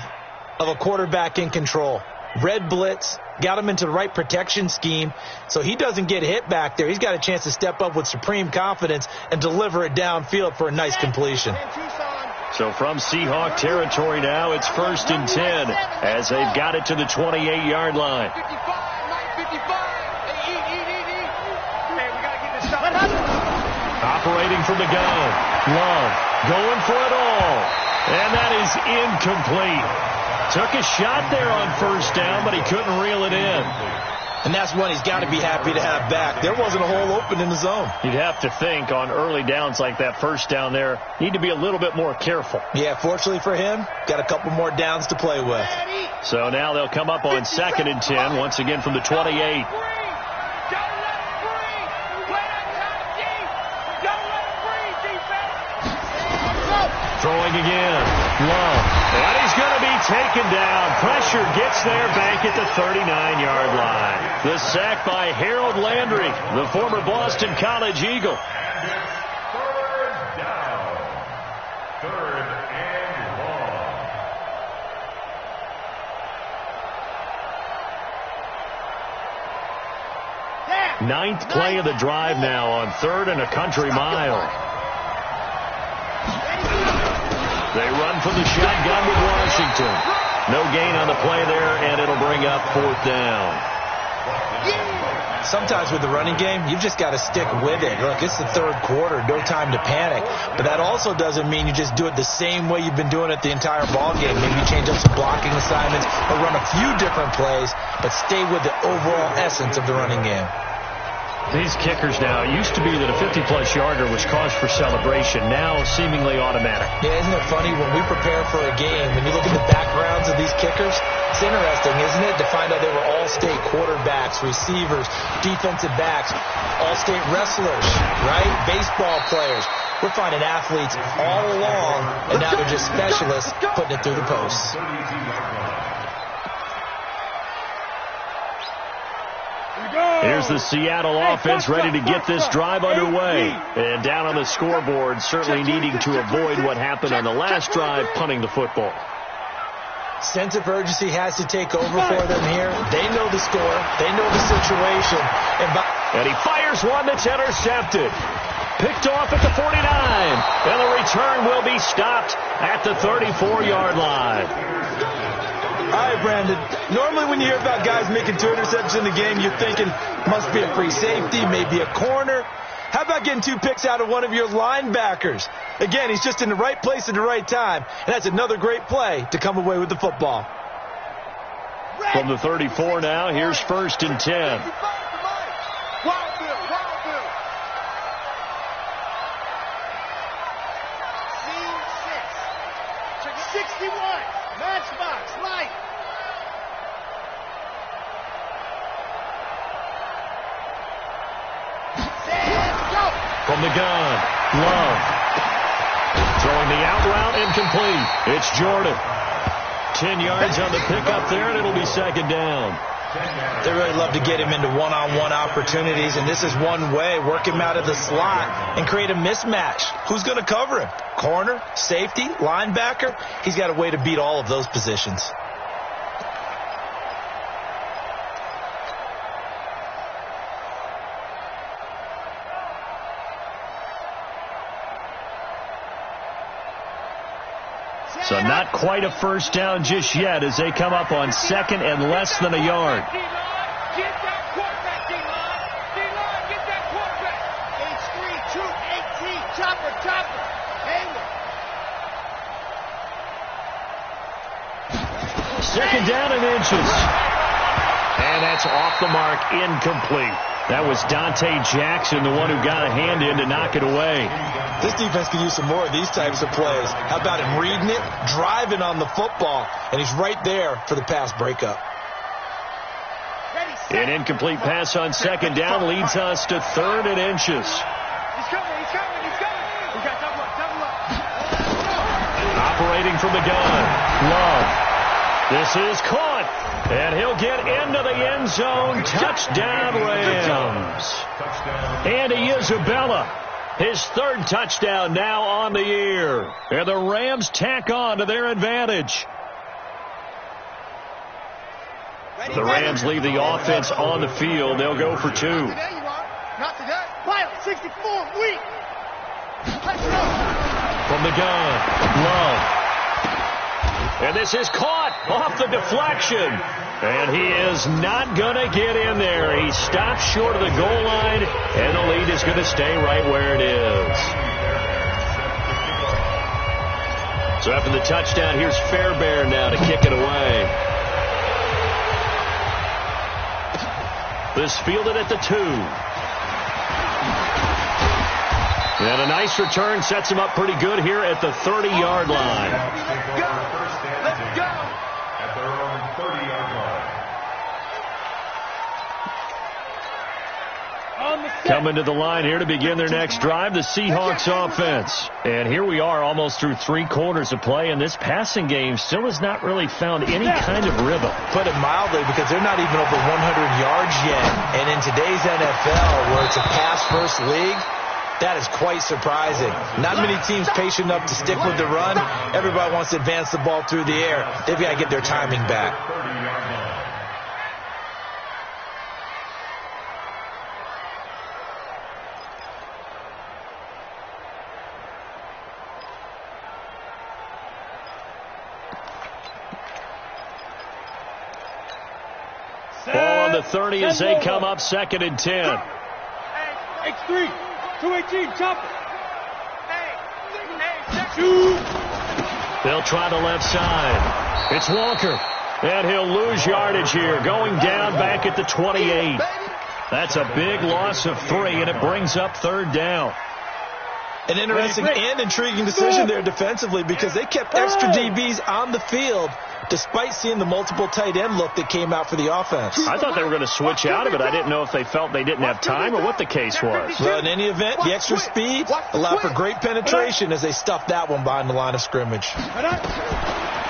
of a quarterback in control. Red blitz, got him into the right protection scheme, so he doesn't get hit back there. He's got a chance to step up with supreme confidence and deliver it downfield for a nice completion. So from Seahawk territory now, it's 1st and 10 as they've got it to the 28-yard line. Operating from the gun, Love going for it all, and that is incomplete. Took a shot there on first down, but he couldn't reel it in. And that's one he's got to be happy to have back. There wasn't a hole open in the zone. You'd have to think on early downs like that first down there, need to be a little bit more careful. Yeah, fortunately for him, got a couple more downs to play with. So now they'll come up on 2nd and 10, once again from the 28. Throwing again, Love, and he's going to be taken down. Pressure gets there back at the 39-yard line. The sack by Harold Landry, the former Boston College Eagle. Third down. 3rd and long. Ninth play of the drive now on 3rd and a country mile. They run from the shotgun with Washington. No gain on the play there, and it'll bring up 4th down. Sometimes with the running game, you've just got to stick with it. Look, it's the 3rd quarter, no time to panic. But that also doesn't mean you just do it the same way you've been doing it the entire ball game. Maybe change up some blocking assignments or run a few different plays, but stay with the overall essence of the running game. These kickers now, it used to be that a 50-plus yarder was cause for celebration. Now seemingly automatic. Yeah, isn't it funny when we prepare for a game, when you look at the backgrounds of these kickers, it's interesting, isn't it, to find out they were all-state quarterbacks, receivers, defensive backs, all-state wrestlers, right? Baseball players. We're finding athletes all along, and now they're just specialists putting it through the posts. Here's the Seattle offense ready to get this drive underway. And down on the scoreboard, certainly needing to avoid what happened on the last drive, punting the football. Sense of urgency has to take over for them here. They know the score. They know the situation. And he fires one that's intercepted. Picked off at the 49. And the return will be stopped at the 34-yard line. All right, Brandon. Normally when you hear about guys making 2 interceptions in the game, you're thinking must be a free safety, maybe a corner. How about getting 2 picks out of one of your linebackers? Again, he's just in the right place at the right time, and that's another great play to come away with the football. From the 34 now, here's 1st and 10. 61, Matchbox, light. From the gun, Love. Throwing the out route, incomplete. It's Jordan. 10 yards on the pickup there, and it'll be 2nd down. They really love to get him into one-on-one opportunities, and this is one way. Work him out of the slot and create a mismatch. Who's going to cover him? Corner, safety, linebacker? He's got a way to beat all of those positions. So not quite a 1st down just yet as they come up on 2nd and less than a yard. Get that quarterback, D-line. D-line, get that quarterback. H3, 2, 18, chopper. Hayward. 2nd down and inches. And that's off the mark, incomplete. That was Dante Jackson, the one who got a hand in to knock it away. This defense can use some more of these types of plays. How about him reading it, driving on the football, and he's right there for the pass breakup. An incomplete pass on 2nd down leads us to 3rd and inches. He's coming. We got double up. Operating from the gun, Love. This is caught, and he'll get into the end zone. Touchdown, Rams. Andy Isabella, his 3rd touchdown now on the year. And the Rams tack on to their advantage. The Rams leave the offense on the field. They'll go for 2. Not today. Pilot, 64, weak. Let's go. From the gun, Love. And this is caught off the deflection. And he is not going to get in there. He stops short of the goal line, and the lead is going to stay right where it is. So after the touchdown, here's Fairbairn now to kick it away. This fielded at the 2. And a nice return sets him up pretty good here at the 30-yard line. Let's go. At their own 30-yard line. Coming to the line here to begin their next drive, the Seahawks offense. And here we are almost through 3 quarters of play, and this passing game still has not really found any kind of rhythm. Put it mildly, because they're not even over 100 yards yet. And in today's NFL, where it's a pass-first league, that is quite surprising. Not many teams patient enough to stick with the run. Everybody wants to advance the ball through the air. They've got to get their timing back. Ball on the 30 as they come up 2nd and 10. H3, 218, chopper. They'll try the left side. It's Walker. And he'll lose yardage here, going down back at the 28. That's a big loss of 3, and it brings up 3rd down. An interesting and intriguing decision there defensively because they kept extra DBs on the field despite seeing the multiple tight end look that came out for the offense. I thought they were going to switch out of it. I didn't know if they felt they didn't have time or what the case was. Well, in any event, the extra speed allowed for great penetration as they stuffed that one behind the line of scrimmage.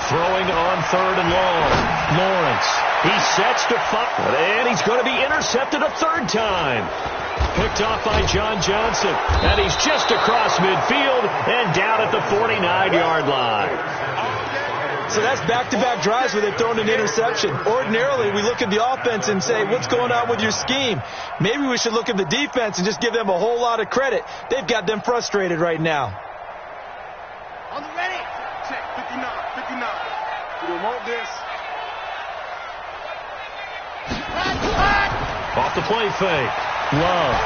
Throwing on 3rd and long. Lawrence. He sets to fire, and he's going to be intercepted a 3rd time. Picked off by John Johnson, and he's just across midfield and down at the 49-yard line. So that's back-to-back drives where they've thrown an interception. Ordinarily, we look at the offense and say, what's going on with your scheme? Maybe we should look at the defense and just give them a whole lot of credit. They've got them frustrated right now. On the ready. Check, 59. We don't want this. Off the play fake. Love.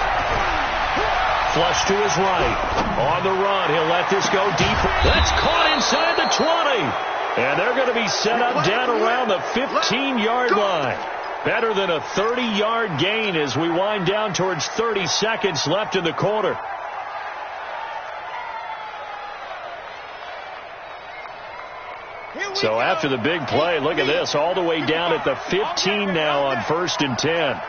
Flush to his right. On the run. He'll let this go deep. That's caught inside the 20. And they're going to be set up down around the 15-yard line. Better than a 30-yard gain as we wind down towards 30 seconds left in the quarter. So after the big play, look at this, all the way down at the 15 now on 1st and 10.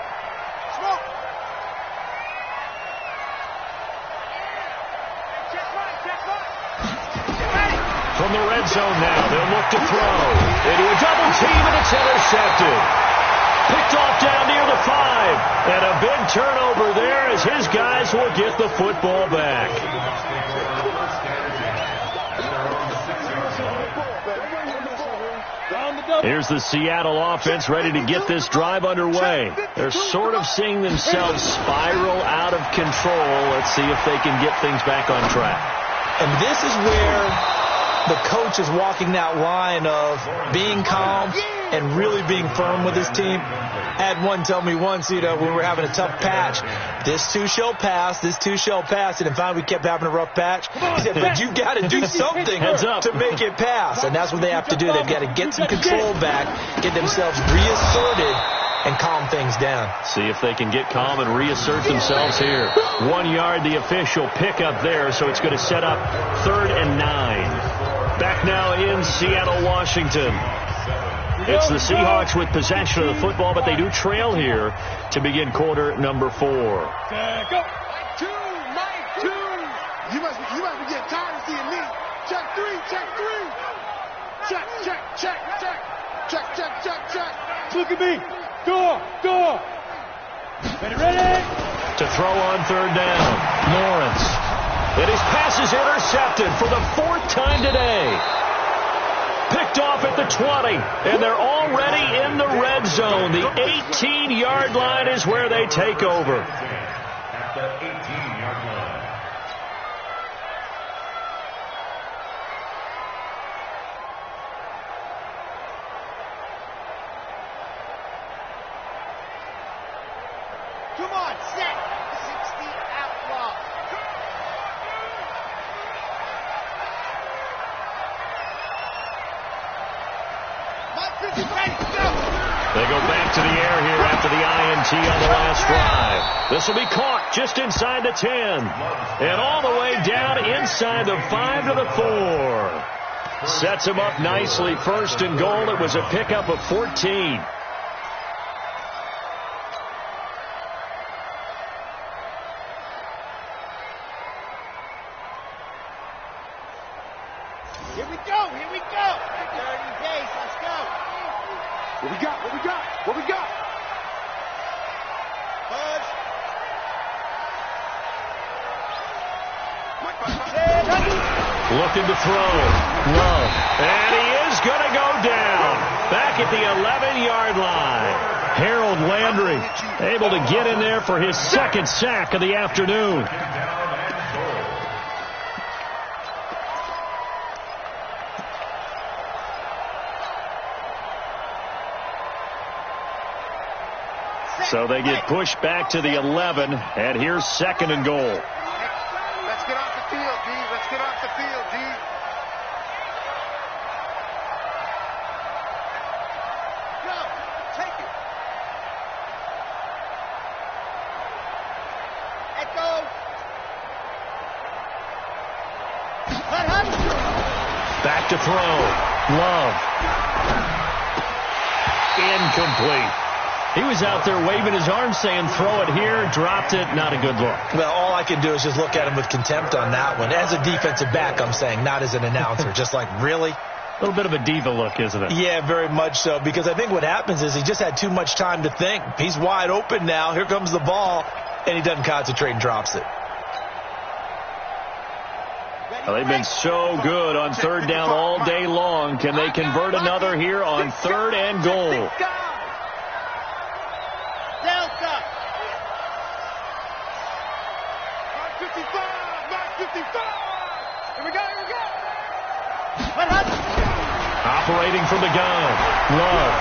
From the red zone now, they'll look to throw. They do a double team, and it's intercepted. Picked off down near the 5. And a big turnover there as his guys will get the football back. Here's the Seattle offense ready to get this drive underway. They're sort of seeing themselves spiral out of control. Let's see if they can get things back on track. And this is where the coach is walking that line of being calm and really being firm with his team. I had one tell me once, when we were having a tough patch, this too shall pass, this too shall pass. And finally we kept having a rough patch. He said, but you got to do something to make it pass. And that's what they have to do. They've got to get some control back, get themselves reasserted, and calm things down. See if they can get calm and reassert themselves here. 1 yard, the official pickup there, so it's going to set up 3rd and 9. Back now in Seattle, Washington. It's the Seahawks with possession of the football, but they do trail here to begin quarter number 4. Go. Mike 2. You must be getting tired of seeing me. Check 3. Check. Look at me. Go. Ready. To throw on 3rd down. Lawrence. And his pass is intercepted for the 4th time today. Picked off at the 20, and they're already in the red zone. The 18-yard line is where they take over. At the 18-yard line. Come on, set. 60 outlaw. They go back to the air here after the INT on the last drive. This will be caught just inside the 10. And all the way down inside the 5 to the 4. Sets him up nicely. 1st and goal. It was a pickup of 14. Here we go. 30 days. Let's go. What we got? Buzz. Looking to throw. Love. And he is going to go down. Back at the 11-yard line. Harold Landry able to get in there for his 2nd sack of the afternoon. So they get pushed back to the 11, and here's 2nd and goal. Let's get off the field, D. Go. Take it. Back to throw. Love. Incomplete. He was out there waving his arms saying, throw it here, dropped it, not a good look. Well, all I can do is just look at him with contempt on that one. As a defensive back, I'm saying, not as an announcer. Just like, really? A little bit of a diva look, isn't it? Yeah, very much so, because I think what happens is he just had too much time to think. He's wide open now. Here comes the ball, and he doesn't concentrate and drops it. Well, they've been so good on third down all day long. Can they convert another here on third and goal? Operating from the gun. Love.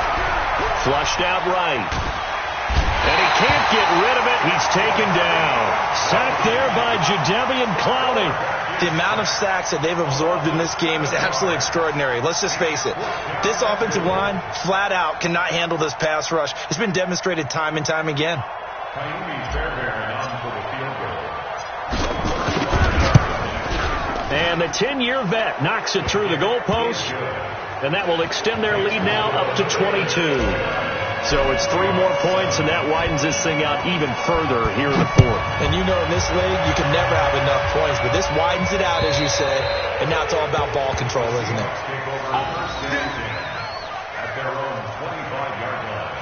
Flushed out right. And he can't get rid of it. He's taken down. Sacked there by Jadeveon Clowney. The amount of sacks that they've absorbed in this game is absolutely extraordinary. Let's just face it. This offensive line, flat out, cannot handle this pass rush. It's been demonstrated time and time again. And the 10-year vet knocks it through the goalpost. And that will extend their lead now up to 22. So it's 3 more points, and that widens this thing out even further here in the fourth. And you know in this league, you can never have enough points, but this widens it out, as you said, and now it's all about ball control, isn't it? At their own 25-yard line.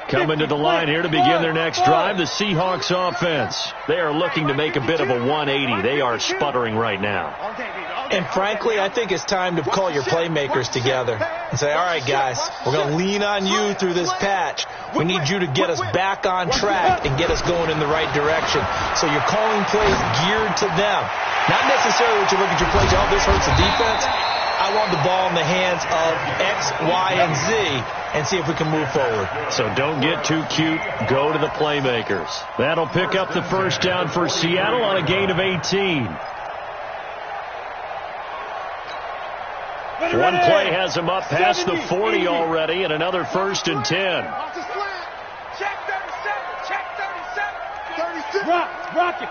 Coming to the line here to begin their next drive, the Seahawks offense. They are looking to make a bit of a 180. They are sputtering right now. And frankly, I think it's time to call your playmakers together and say, all right, guys, we're going to lean on you through this patch. We need you to get us back on track and get us going in the right direction. So you're calling plays geared to them. Not necessarily that you look at your plays, oh, this hurts the defense. I want the ball in the hands of X, Y, and Z and see if we can move forward. So don't get too cute. Go to the playmakers. That'll pick up the first down for Seattle on a gain of 18. One play has him up past the 40 already, and another 1st and 10. Check 37. Check 37. 36. Rock it.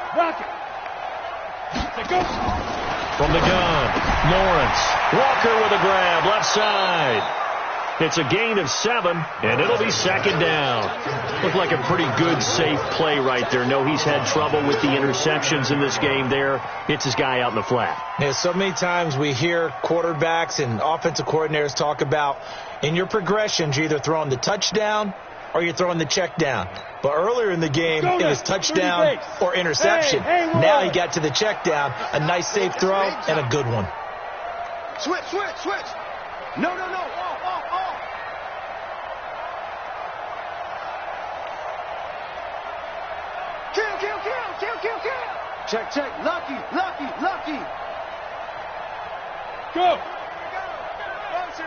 Go. From the gun, Lawrence. Walker with a grab, left side. It's a gain of 7, and it'll be 2nd down. Looked like a pretty good, safe play right there. No, he's had trouble with the interceptions in this game there. It's his guy out in the flat. Yeah, so many times we hear quarterbacks and offensive coordinators talk about in your progressions, you're either throwing the touchdown or you're throwing the check down. But earlier in the game, it was touchdown or interception. Now he got to the check down, a nice safe throw, and a good one. Switch. No. Kill. Check. Lucky. Go. Motion.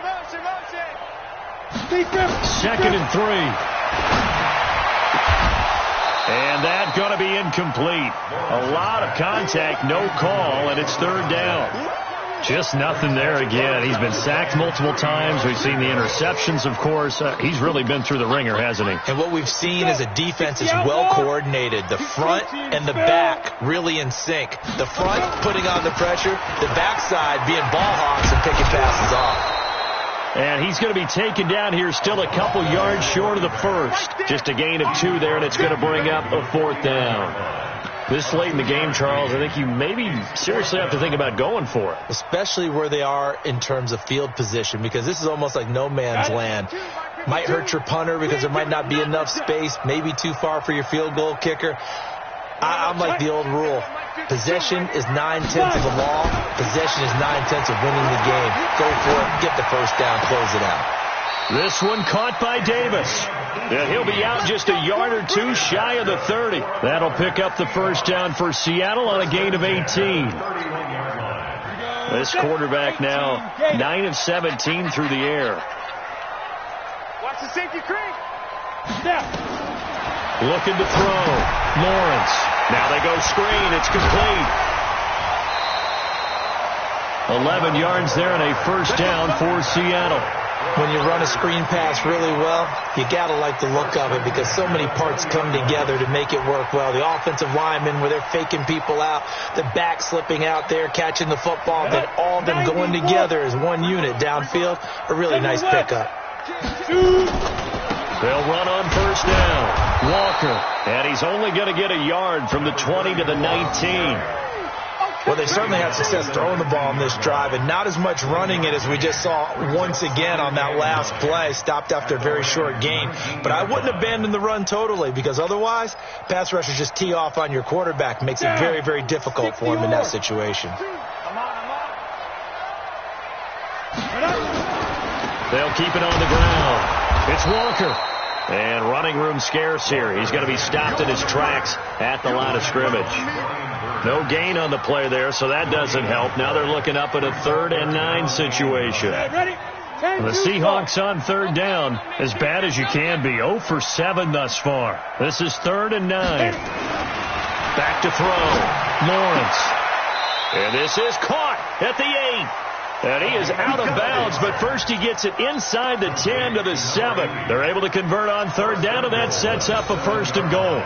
2nd and 3. And that's going to be incomplete. A lot of contact, no call, and it's 3rd down. Just nothing there again. He's been sacked multiple times. We've seen the interceptions, of course. He's really been through the ringer, hasn't he? And what we've seen is a defense is well coordinated. The front and the back really in sync. The front putting on the pressure, the backside being ball hawks and picking passes off. And he's going to be taken down here still a couple yards short of the first. Just a gain of 2 there, and it's going to bring up a 4th down. This late in the game, Charles, I think you maybe seriously have to think about going for it. Especially where they are in terms of field position, because this is almost like no man's land. Might hurt your punter because there might not be enough space, maybe too far for your field goal kicker. I'm like the old rule. Possession is 9/10 of the law. Possession is 9/10 of winning the game. Go for it, get the first down, close it out. This one caught by Davis. And he'll be out just a yard or 2 shy of the 30. That'll pick up the first down for Seattle on a gain of 18. This quarterback now 9 of 17 through the air. Watch the safety creep. Step. Looking to throw. Lawrence. Now they go screen. It's complete. 11 yards there and a first down for Seattle. When you run a screen pass really well, you got to like the look of it because so many parts come together to make it work well. The offensive linemen, where they're faking people out, the back slipping out there, catching the football, then all of them going together as one unit downfield. A really nice pickup. They'll run on first down. Walker, and he's only going to get a yard from the 20 to the 19. Well, they certainly had success throwing the ball on this drive, and not as much running it as we just saw once again on that last play. Stopped after a very short gain. But I wouldn't abandon the run totally, because otherwise, pass rushers just tee off on your quarterback. Makes it very, very difficult for him in that situation. They'll keep it on the ground. It's Walker. And running room scarce here. He's going to be stopped in his tracks at the line of scrimmage. No gain on the play there, so that doesn't help. Now they're looking up at a 3rd and 9 situation. The Seahawks on 3rd down, as bad as you can be. 0 for 7 thus far. This is 3rd and 9. Back to throw. Lawrence. And this is caught at the 8. And he is out of bounds, but first he gets it inside the 10 to the 7. They're able to convert on 3rd down, and that sets up a 1st and goal.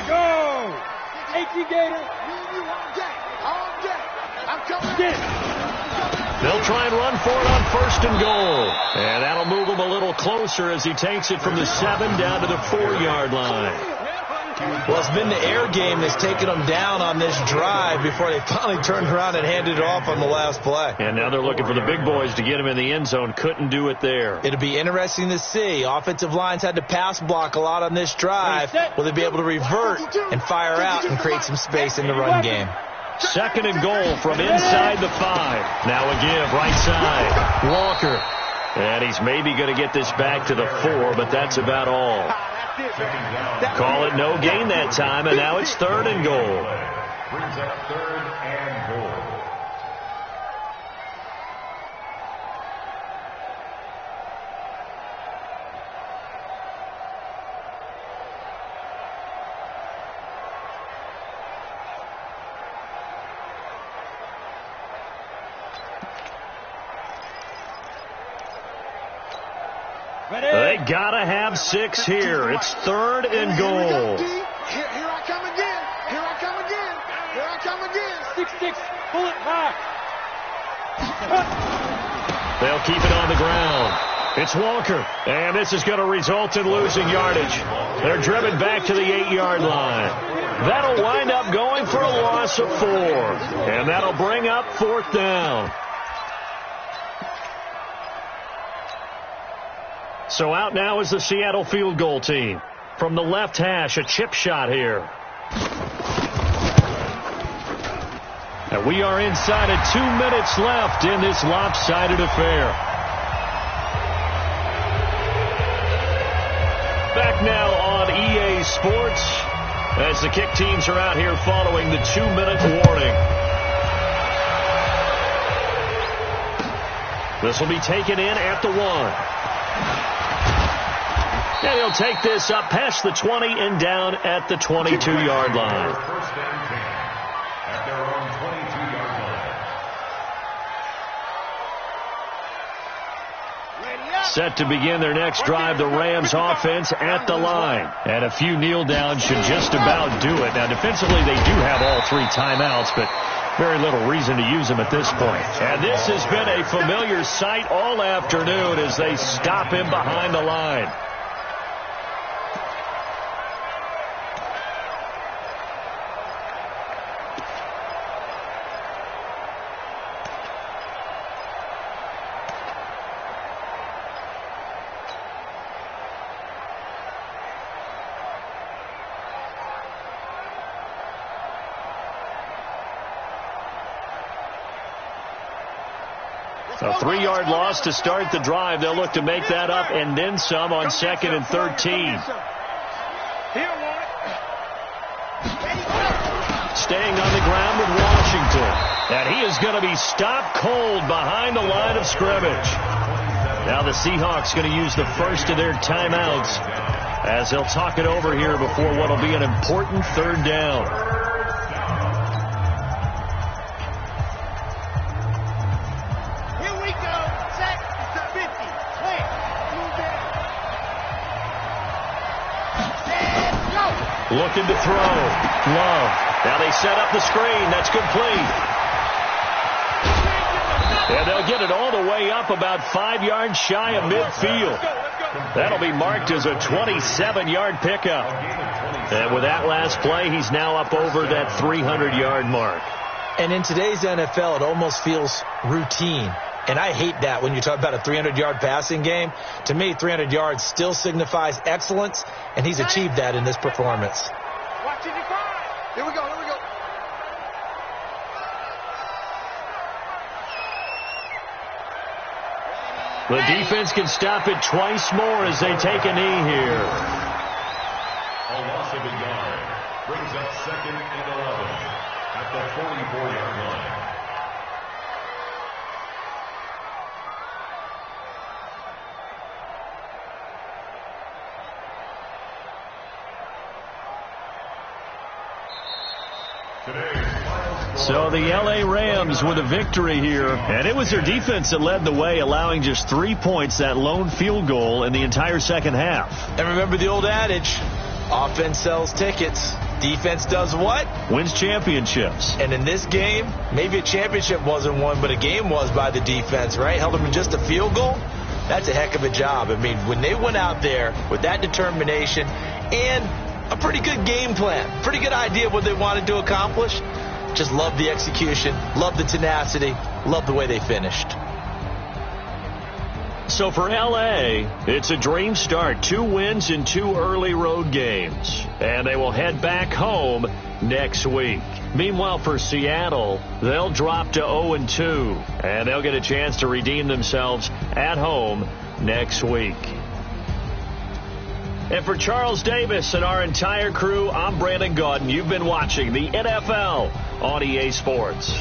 Go! 18 Gator. I'm coming in. They'll try and run for it on 1st and goal. And that'll move him a little closer as he takes it from the 7 down to the 4-yard line. Well, it's been the air game that's taken them down on this drive before they finally turned around and handed it off on the last play. And now they're looking for the big boys to get him in the end zone. Couldn't do it there. It'll be interesting to see. Offensive lines had to pass block a lot on this drive. Will they be able to revert and fire out and create some space in the run game? 2nd and goal from inside the 5. Now a give right side. Walker. And he's maybe going to get this back to the 4, but that's about all. Call it no gain that time, and now it's 3rd and goal. Brings up 3rd and goal. They gotta have 6 here. It's 3rd and goal. Here I come again. Here I come again. Here I come again. 6-6. Pull it back. They'll keep it on the ground. It's Walker. And this is going to result in losing yardage. They're driven back to the 8-yard line. That'll wind up going for a loss of 4. And that'll bring up 4th down. So out now is the Seattle field goal team. From the left hash, a chip shot here. And we are inside of 2 minutes left in this lopsided affair. Back now on EA Sports as the kick teams are out here following the 2-minute warning. This will be taken in at the 1. And he'll take this up past the 20 and down at the 22-yard line. First and 10 at their own 22-yard line. Set to begin their next drive, the Rams offense at the line. And a few kneel downs should just about do it. Now, defensively, they do have all 3 timeouts, but very little reason to use them at this point. And this has been a familiar sight all afternoon as they stop him behind the line. A 3-yard loss to start the drive. They'll look to make that up and then some on 2nd and 13. Staying on the ground with Washington. And he is going to be stopped cold behind the line of scrimmage. Now the Seahawks going to use the first of their timeouts as they'll talk it over here before what will be an important 3rd down. Looking to throw. Love. Now they set up the screen. That's complete. And they'll get it all the way up about 5 yards shy of midfield. That'll be marked as a 27-yard pickup. And with that last play, he's now up over that 300-yard mark. And in today's NFL, it almost feels routine. And I hate that when you talk about a 300-yard passing game. To me, 300 yards still signifies excellence, and he's achieved that in this performance. Here we go, here we go. The defense can stop it twice more as they take a knee here. A loss of a yard brings up 2nd and 11 at the 44-yard line. So the L.A. Rams with a victory here, and it was their defense that led the way, allowing just 3 points, that lone field goal in the entire second half. And remember the old adage, offense sells tickets, defense does what? Wins championships. And in this game, maybe a championship wasn't won, but a game was by the defense, right? Held them in just a field goal. That's a heck of a job. I mean, when they went out there with that determination and a pretty good game plan, pretty good idea of what they wanted to accomplish, just love the execution, love the tenacity, love the way they finished. So for L.A., it's a dream start. 2 wins in 2 early road games. And they will head back home next week. Meanwhile, for Seattle, they'll drop to 0-2. And they'll get a chance to redeem themselves at home next week. And for Charles Davis and our entire crew, I'm Brandon Gaudin. You've been watching the NFL on EA Sports.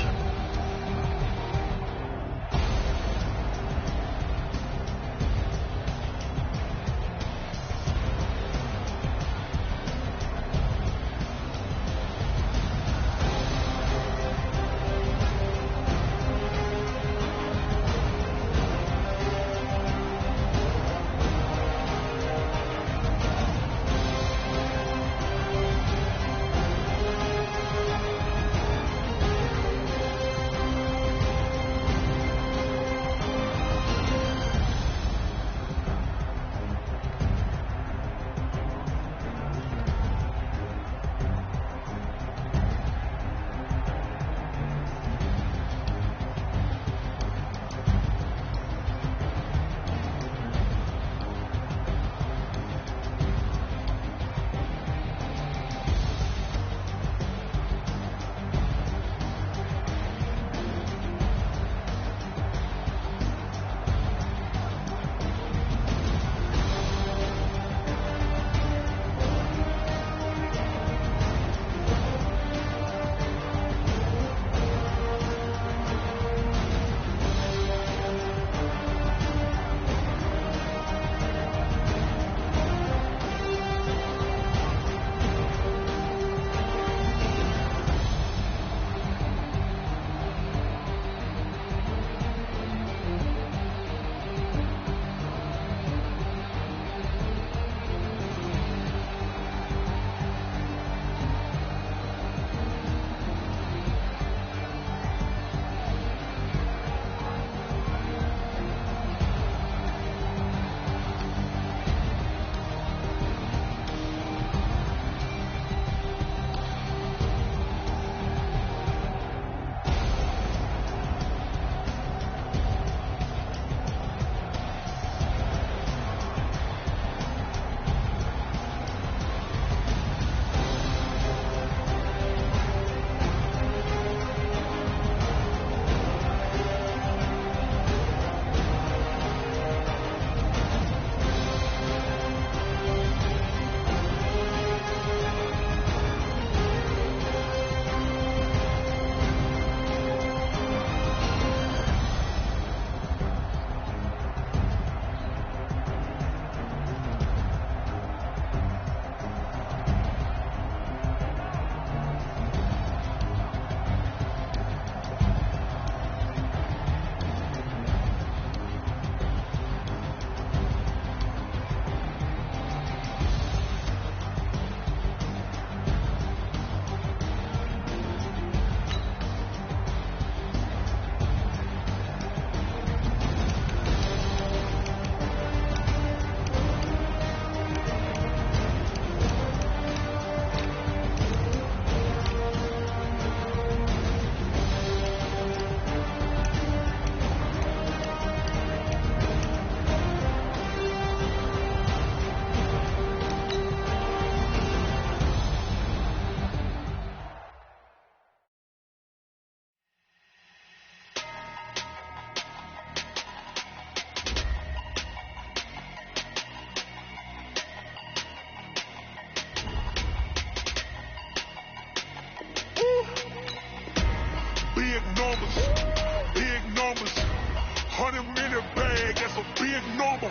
number.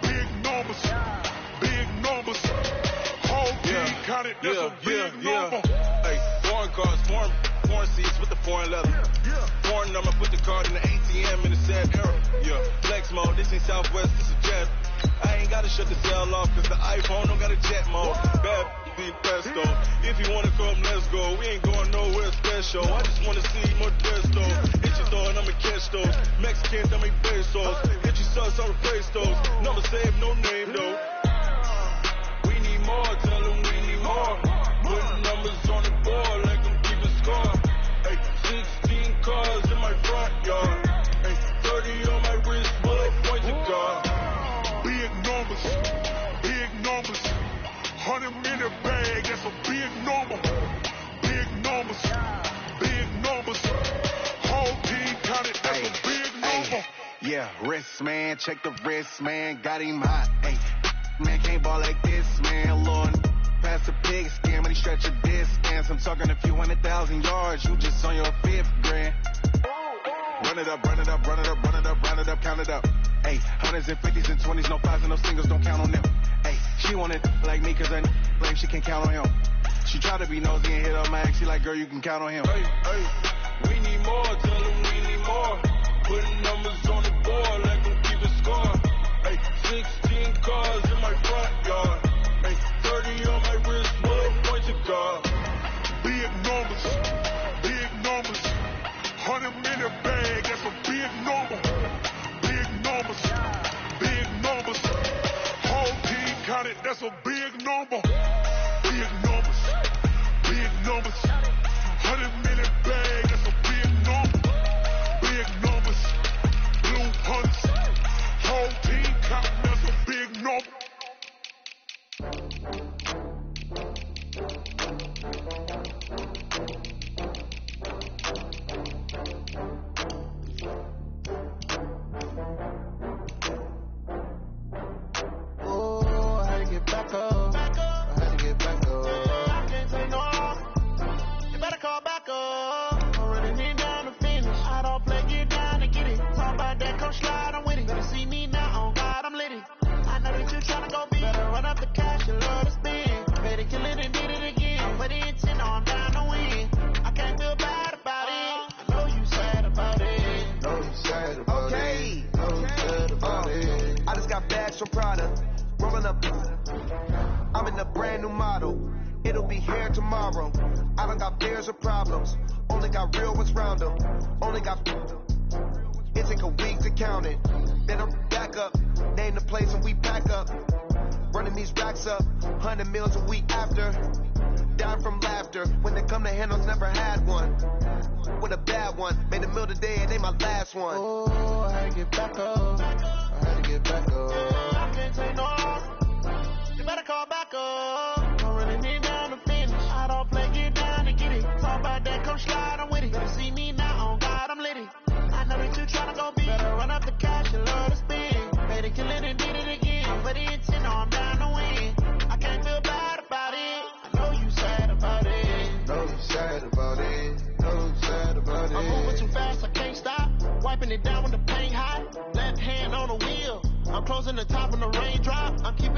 Big numbers. Big numbers. Whole team counted, that's a big number. Hey, foreign cars, foreign seats with the foreign leather. Foreign number, put the card in the ATM in the sad era. Yeah, flex mode, this ain't Southwest, this is jet. I ain't gotta shut the cell off, cause the iPhone don't got a jet mode. Bad be pesto. If you wanna come, let's go. We ain't going nowhere special. I just wanna see more Desto. Hit your door and I'ma catch those. Mexicans, I make pesos. Hit your sus, I'll replace those. Never save no name though. We need more, tell them we need more. Putting numbers on the board like I'm keeping score. Hey, 16 cars in my front yard. Hey, 30 on my wrist, bullet points of God. Big numbers. Big numbers. 100 minute bag, that's a big number. Big numbers. Big numbers. Whole team counted, that's a big number. Yeah, wrist, man, check the wrist, man, got him hot. Hey, man, can't ball like this, man, Lord. Pass the pig skin when he stretch a distance. I'm talking a few 100,000 yards, you just on your 5th grand. Run it up, run it up, run it up, run it up, run it up, count it up. Hey, 100s and 50s and 20s, no 5s and no singles, don't count on them. Hey, she wanted like me cause her blame, she can't count on him. She tried to be nosy and hit up my ex, she like, girl, you can count on him. Hey, we need more, tell them we need more. Putting numbers on the board like I'm keeping score. Hey, 16 cars in my front yard. Hey, 30 on my wrist, bullet points of God. Big numbers. Big numbers. 100 minute bag, that's a big number. Big numbers. Big numbers. Whole team counted, that's a big number. Big numbers. Big numbers. 100 minute bag, that's a big number. Big numbers. Blue hunts. Whole team counting, that's a big number. From Prada, rolling up. I'm in a brand new model. It'll be here tomorrow. I don't got fears or problems. Only got real ones round them. Only got. It take a week to count it. Then I'm back up. Name the place and we pack up. Running these racks up. 100 meals a week after. Dying from laughter. When they come to handles, never had one. With a bad one. Made a meal today, it ain't my last one. Oh, I had to get back up. I had to get back up. I can't take no. You better call back up. Don't really need down to finish. I don't play, get down to get it. Talk about that, come slide, I'm with it. Better see me now, on God, I'm litty. I know that you tryna go big. Better run up the cash and love to spin. Made it, kill it, and did it again. But the intent, no, I'm down to win. I can't feel bad about it. I know you sad about it. Know you sad about it. Know you sad about it. I'm moving too fast, I can't stop. Wiping it down when the paint hot. Left hand on the wheel. I'm closing the top when the raindrop. I'm keeping